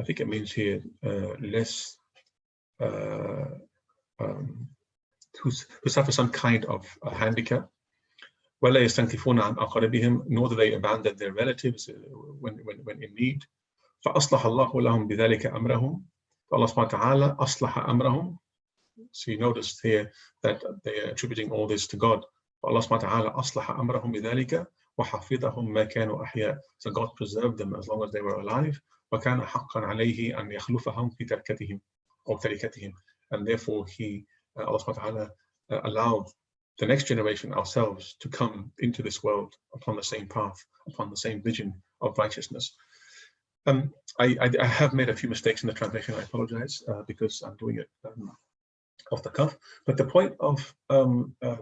think it means here, less, who suffer some kind of handicap. ولا يستنكفون عن أقربهم. Nor do they abandon their relatives when in need. فأصلح الله لهم بذلك أمرهم. Allah subhanahu wa ta'ala أصلح أمرهم. So you notice here that they are attributing all this to God. Allah subhanahu wa ta'ala أصلح أمرهم بذلك وحفظهم ما كانوا أحياء. So God preserved them as long as they were alive. وكان حقا عليه أن يخلفهم في تركتهم أو تركتهم. And therefore Allah subhanahu wa ta'ala allowed the next generation, ourselves, to come into this world upon the same path, upon the same vision of righteousness. I have made a few mistakes in the translation. I apologize because I'm doing it off the cuff. But the point of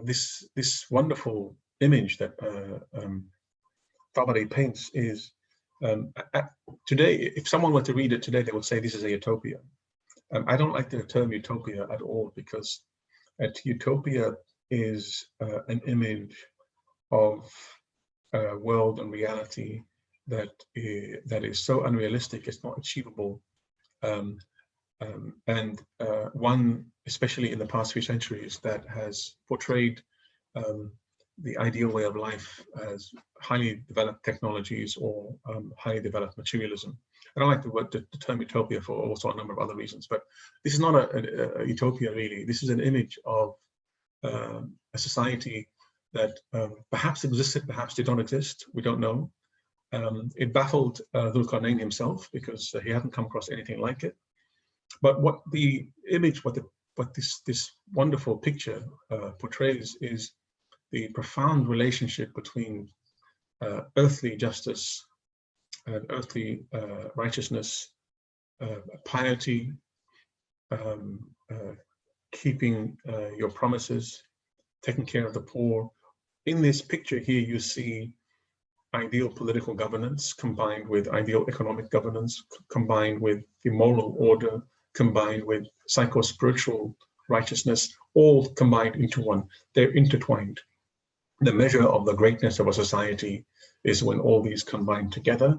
this wonderful image that Tabari paints is today, if someone were to read it today, they would say this is a utopia. I don't like the term utopia at all, because utopia is an image of world and reality that is so unrealistic, it's not achievable. One, especially in the past few centuries, that has portrayed the ideal way of life as highly developed technologies or highly developed materialism. I don't like the term utopia for also a number of other reasons, but this is not a utopia really. This is an image of a society that perhaps existed, perhaps did not exist. We don't know. It baffled Dhulqarnayn himself because he hadn't come across anything like it. But what the image, what this wonderful picture portrays is the profound relationship between earthly justice and earthly righteousness, piety, keeping your promises, taking care of the poor. In this picture here, you see ideal political governance combined with ideal economic governance, combined with the moral order, combined with psycho-spiritual righteousness, all combined into one. They're intertwined. The measure of the greatness of a society is when all these combine together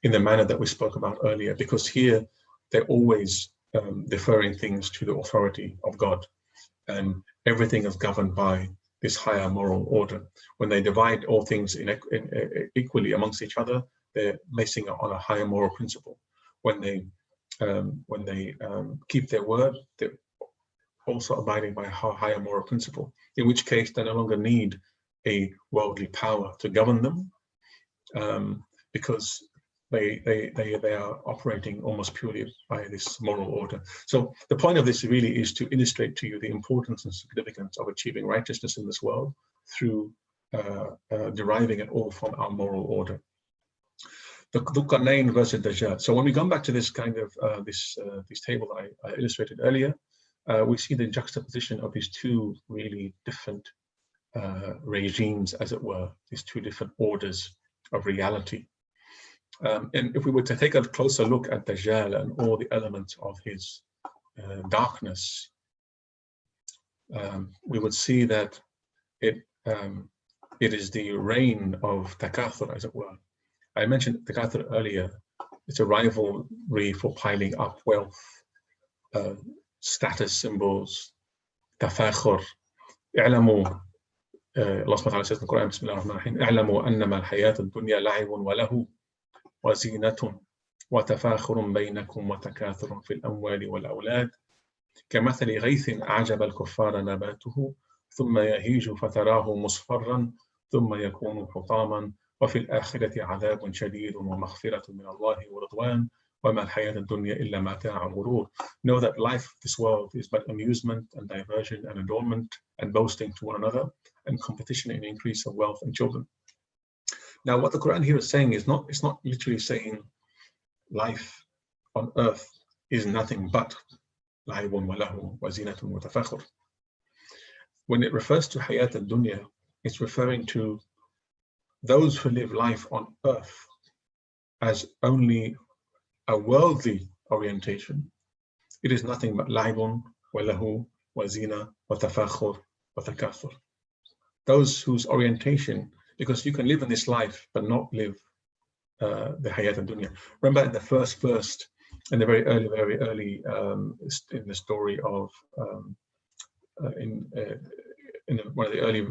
in the manner that we spoke about earlier, because here they're always deferring things to the authority of God, and everything is governed by this higher moral order. When they divide all things equally amongst each other, they're basing it on a higher moral principle. When they keep their word, they're also abiding by a higher moral principle, in which case they no longer need a worldly power to govern them, because they are operating almost purely by this moral order. So the point of this really is to illustrate to you the importance and significance of achieving righteousness in this world through deriving it all from our moral order. The Dhulqarnayn versus Dajjal. So when we come back to this kind of this table that I illustrated earlier, we see the juxtaposition of these two really different regimes, as it were, these two different orders of reality. And if we were to take a closer look at Dajjal and all the elements of his darkness, we would see that it is the reign of takathur, as it were. I mentioned takathur earlier. It's a rivalry for piling up wealth, status symbols, tafakhur. اعلموا Allah subhanahu wa ta'ala says in the Qur'an, Bismillah ar-Rahman ar-Rahim, اعلموا أنما الحياة الدنيا لعب وله وزينة وتفاخر بينكم وتكاثر في الأموال والأولاد كمثل غيث أعجب الكفار نباته ثم يهيج فتراه مصفرا ثم يكون حطاما وفي الآخرة عذاب شديد ومغفرة من الله ورضوان وما الحياة الدنيا إلا متاع الغرور. Know that life of this world is but amusement and diversion and enrollment and boasting to one another and competition in increase of wealth and children. Now, what the Quran here is saying is it's not literally saying life on earth is nothing but la'ibun wa lahu wa zinatun wa tafakhur. When it refers to hayat al-dunya, it's referring to those who live life on earth as only a worldly orientation. It is nothing but la'ibun wa lahu wa zina wa tafakhur wa takathur. Those whose orientation, because you can live in this life but not live the hayat al-dunya. Remember in the first verse, in the very early in the story of in one of the early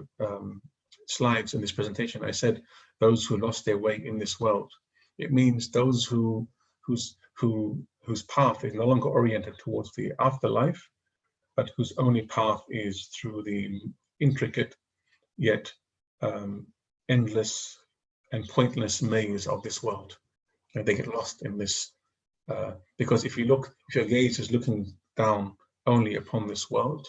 slides in this presentation, I said those who lost their way in this world. It means those whose path is no longer oriented towards the afterlife, but whose only path is through the intricate yet endless and pointless maze of this world. And they get lost in this, because if your gaze is looking down only upon this world,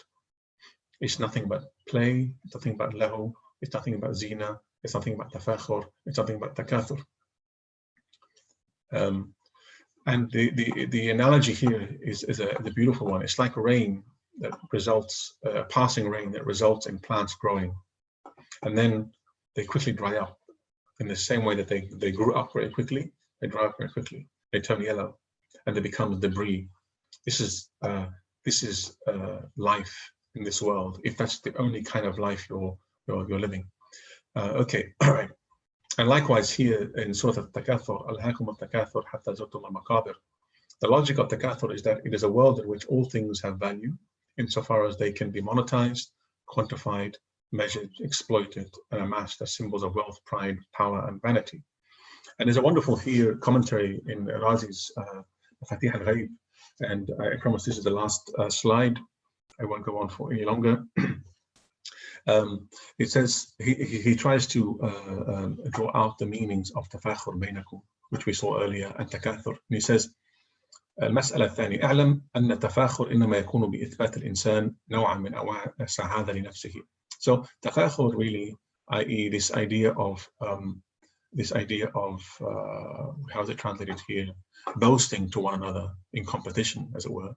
it's nothing but play, it's nothing but lahu, it's nothing about zina, it's nothing about tafakhur, it's nothing but takathur. And the analogy here is a beautiful one. It's like rain that results, passing rain that results in plants growing, and then they quickly dry up. In the same way that they grew up very quickly, they dry up very quickly. They turn yellow, and they become debris. This is life in this world, if that's the only kind of life you're living. Okay, all right. And likewise here in Surah Al-Takathur, Alhaakum al-Takathur hatta zurtum al-maqabir. The logic of Takathur is that it is a world in which all things have value, insofar as they can be monetized, quantified, measured, exploited, and amassed as symbols of wealth, pride, power, and vanity. And there's a wonderful here commentary in Razi's Fatih al-Ghaib, and I promise this is the last slide. I won't go on for any longer. It says he tries to draw out the meanings of tafakhur bainakum, which we saw earlier, and takathur. And he says, المسألة الثانية اعلم أن التفاخر إنما يكون بإثبات الإنسان نوعا من أنواع السعادة لنفسه. So tafakhur really, i.e., this idea of how is it translated here? Boasting to one another in competition, as it were.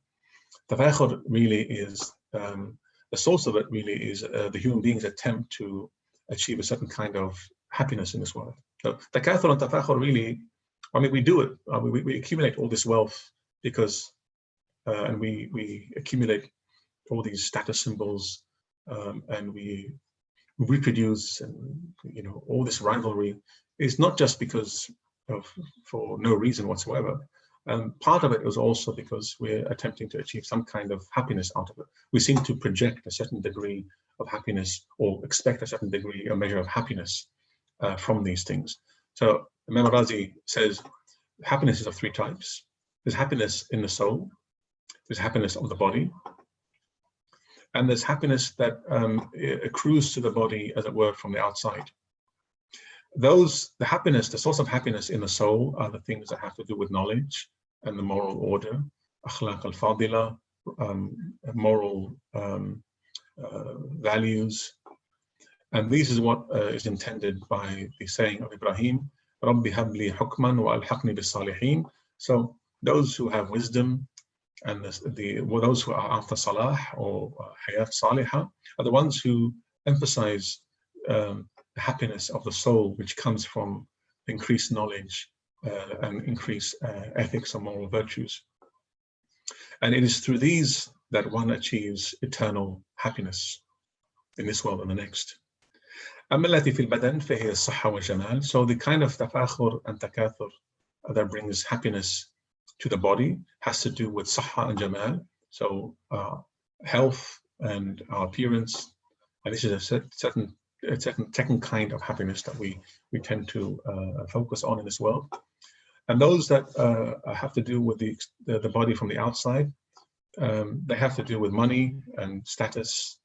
Tafakhur really is the source of it. Really is the human being's attempt to achieve a certain kind of happiness in this world. So takathur and tafakhur really, I mean, we do it. We accumulate all this wealth because, and we accumulate all these status symbols, and we reproduce, and all this rivalry is not just because for no reason whatsoever. Part of it is also because we're attempting to achieve some kind of happiness out of it. We seem to project a certain degree of happiness, or expect a certain degree, a measure of happiness from these things. So Imam Razi says happiness is of three types. There's happiness in the soul, there's happiness of the body, and there's happiness that accrues to the body, as it were, from the outside. The source of happiness in the soul are the things that have to do with knowledge and the moral order, akhlaq al-fadila, moral values. And this is what is intended by the saying of Ibrahim, Rabbi habli hukman wa alhaqni bis salihin. So those who have wisdom and those who are after salah or hayat salihah are the ones who emphasize the happiness of the soul, which comes from increased knowledge and increased ethics and moral virtues. And it is through these that one achieves eternal happiness in this world and the next. So the kind of tafakhur and takathur that brings happiness to the body has to do with sahha and jamal, so health and our appearance. And this is a certain second kind of happiness that we tend to focus on in this world. And those that have to do with the body from the outside, they have to do with money and status,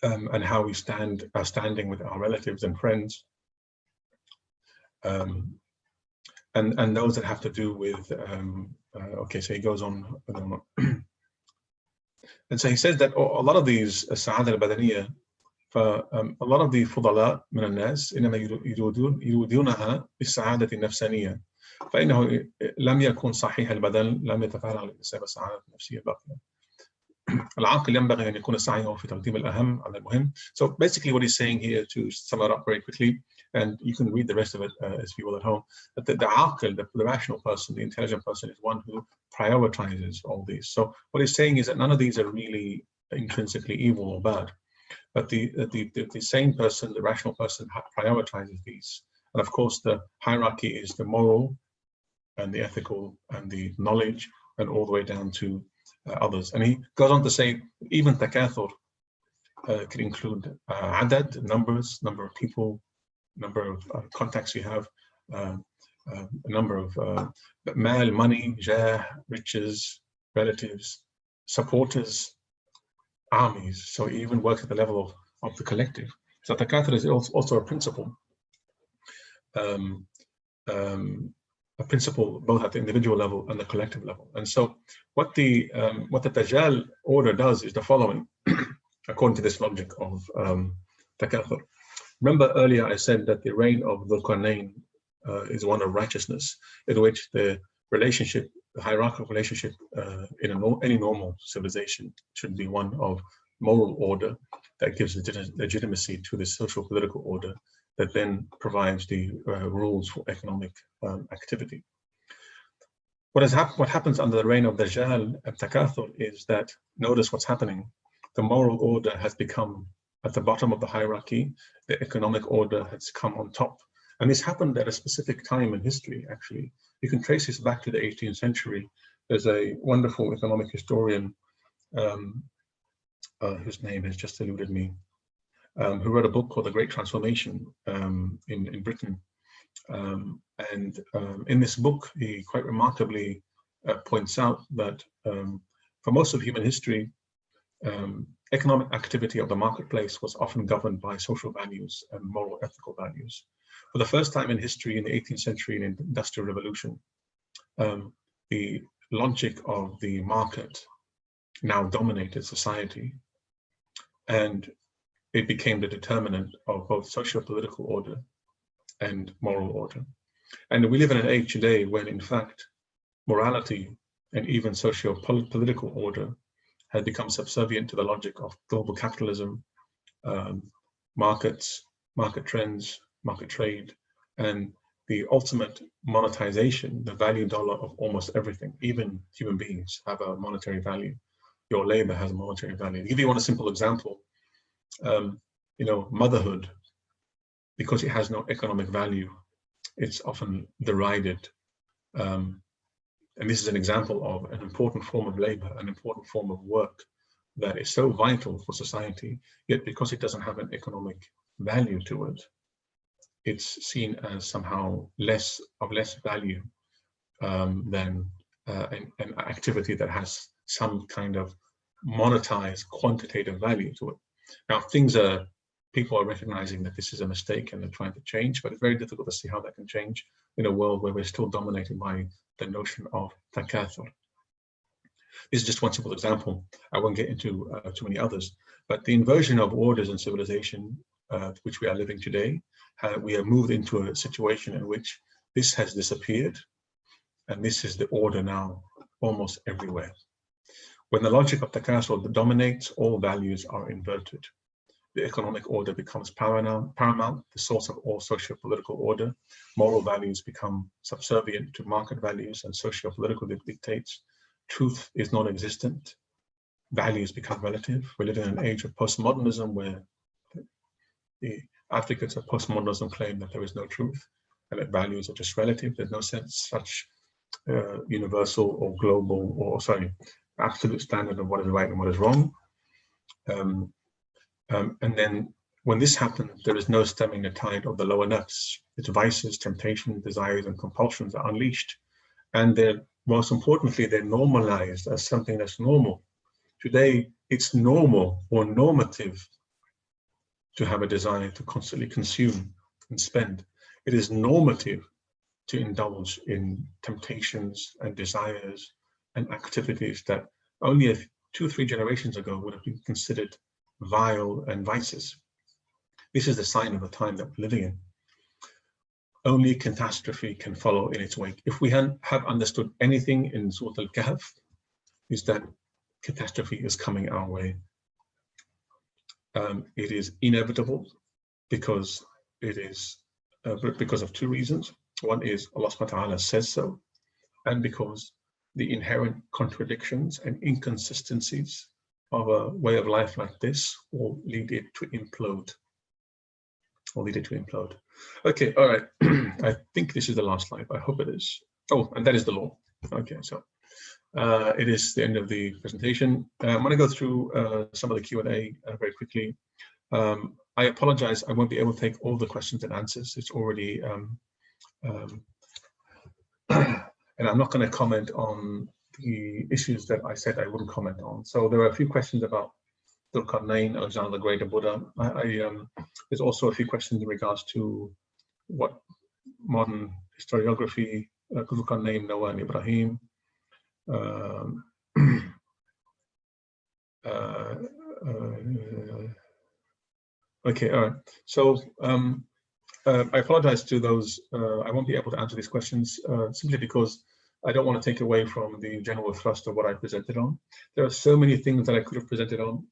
and how we are standing with our relatives and friends. And those that have to do with, okay, so he goes on. And so he says that a lot of these sa'adah al-badaniyah, a lot of the fudala من الناس إنما يريدونها بالسعادة النفسانية فإنه لم يكن صحيح البدن لم يتفاعل على الإنسان بالسعادة النفسية الباقية. العاقل ينبغي أن يكون سعيه في تقديم الأهم على المهم. So basically what he's saying here, to sum it up very quickly, and you can read the rest of it as you will at home, that the aqil, the rational person, the intelligent person, is one who prioritizes all these. So what he's saying is that none of these are really intrinsically evil or bad, but the sane person, the rational person, prioritizes these. And of course the hierarchy is the moral and the ethical and the knowledge, and all the way down to others. And he goes on to say even takathur could include adad, numbers, number of people, number of contacts you have, a number of mal, money, jah, riches, relatives, supporters, armies. So it even works at the level of the collective. So takathur is also a principle. A principle both at the individual level and the collective level. And so what the Dajjal order does is the following, according to this logic of takathur. Remember earlier I said that the reign of Dhulqarnayn is one of righteousness, in which the relationship, the hierarchical relationship in any normal civilization should be one of moral order that gives legitimacy to the social political order that then provides the rules for economic activity. What happens under the reign of Dajjal and Takathur is that, notice what's happening, the moral order has become at the bottom of the hierarchy, the economic order has come on top, And this happened at a specific time in history, actually. You can trace this back to the 18th century. There's a wonderful economic historian, whose name has just eluded me, who wrote a book called The Great Transformation in Britain. In this book, he quite remarkably points out that for most of human history, economic activity of the marketplace was often governed by social values and moral ethical values. For the first time in history, in the 18th century, in the Industrial Revolution, the logic of the market now dominated society, and it became the determinant of both socio-political order and moral order. And we live in an age today when, in fact, morality and even socio-political order has become subservient to the logic of global capitalism, markets, market trends, market trade, and the ultimate monetization, the value dollar of almost everything. Even human beings have a monetary value. Your labor has a monetary value. To give you one simple example, motherhood, because it has no economic value, it's often derided. And this is an example of an important form of labor, an important form of work that is so vital for society, yet because it doesn't have an economic value to it, it's seen as somehow less value than an activity that has some kind of monetized quantitative value to it. Now, people are recognizing that this is a mistake and they're trying to change, but it's very difficult to see how that can change in a world where we're still dominated by the notion of takathur. This is just one simple example. I won't get into too many others, but the inversion of orders and civilization, which we are living today, we have moved into a situation in which this has disappeared, and this is the order now almost everywhere. When the logic of takathur dominates, all values are inverted. The economic order becomes paramount, the source of all socio-political order. Moral values become subservient to market values and socio-political dictates. Truth is non-existent. Values become relative. We live in an age of postmodernism where the advocates of postmodernism claim that there is no truth and that values are just relative. There's no such universal or global or, absolute standard of what is right and what is wrong. And then when this happens, there is no stemming the tide of the lower nafs. Its vices, temptations, desires, and compulsions are unleashed. And they're, most importantly, they're normalized as something that's normal. Today, it's normal or normative to have a desire to constantly consume and spend. It is normative to indulge in temptations and desires and activities that only 2 or 3 generations ago would have been considered vile and vices. This is the sign of the time that we're living in. Only catastrophe can follow in its wake. If we have understood anything in Surah Al-Kahf, is that catastrophe is coming our way. It is inevitable because it is because of 2 reasons. One is Allah subhanahu wa ta'ala says so, and because the inherent contradictions and inconsistencies of a way of life like this will lead it to implode. Okay, all right. I think this is the last slide. I hope it is. Oh, and that is the law. Okay, so it is the end of the presentation. I'm going to go through some of the Q&A very quickly. I apologize, I won't be able to take all the questions and answers. It's already, and I'm not going to comment on the issues that I said I wouldn't comment on. So there are a few questions about Dhulqarnayn, Alexander the Great, and Buddha. There's also a few questions in regards to what modern historiography, Dhulqarnayn, Noah, and Ibrahim. Okay, all right. So I apologize to those. I won't be able to answer these questions simply because I don't want to take away from the general thrust of what I presented on. There are so many things that I could have presented on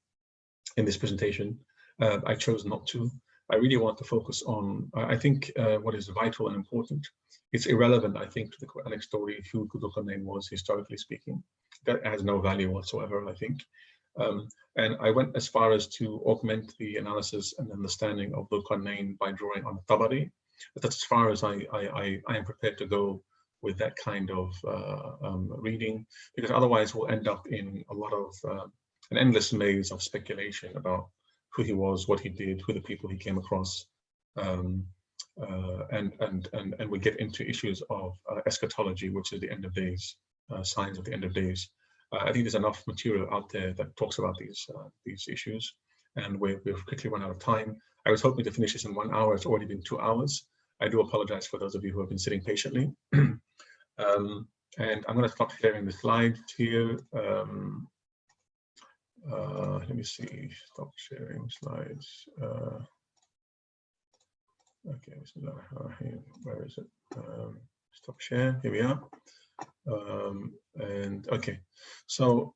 in this presentation. I chose not to. I really want to focus on, I think, what is vital and important. It's irrelevant, I think, to the Quranic story who Dhulqarnayn was, historically speaking. That has no value whatsoever, I think. And I went as far as to augment the analysis and understanding of Dhulqarnayn by drawing on Tabari, But that's as far as I am prepared to go with that kind of reading, because otherwise we'll end up in a lot of an endless maze of speculation about who he was, what he did, who the people he came across, and we get into issues of eschatology, which is the end of days, signs of the end of days. I think there's enough material out there that talks about these issues, and we've quickly run out of time. I was hoping to finish this in 1 hour. It's already been 2 hours. I do apologize for those of you who have been sitting patiently. And I'm going to stop sharing the slides here. Let me see, stop sharing slides. Okay, where is it? Stop share, here we are. And okay, so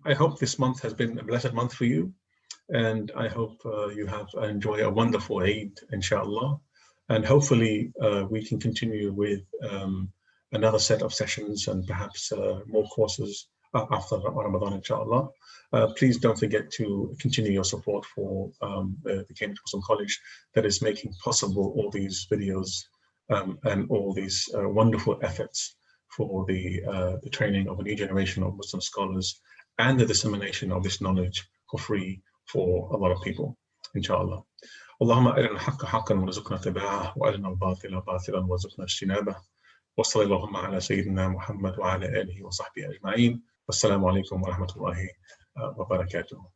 I hope this month has been a blessed month for you, and I hope you have enjoyed a wonderful Eid, inshallah, and hopefully we can continue with another set of sessions and perhaps more courses after Ramadan, inshallah. Please don't forget to continue your support for the Cambridge Muslim College that is making possible all these videos and all these wonderful efforts for the training of a new generation of Muslim scholars and the dissemination of this knowledge for free for a lot of people, inshallah. اللهم أرنا الحق حقا وارزقنا اتباعه وأرنا الباطل باطلا وارزقنا اجتنابه وصلى اللهم على سيدنا محمد وعلى آله وصحبه أجمعين والسلام عليكم ورحمة الله وبركاته.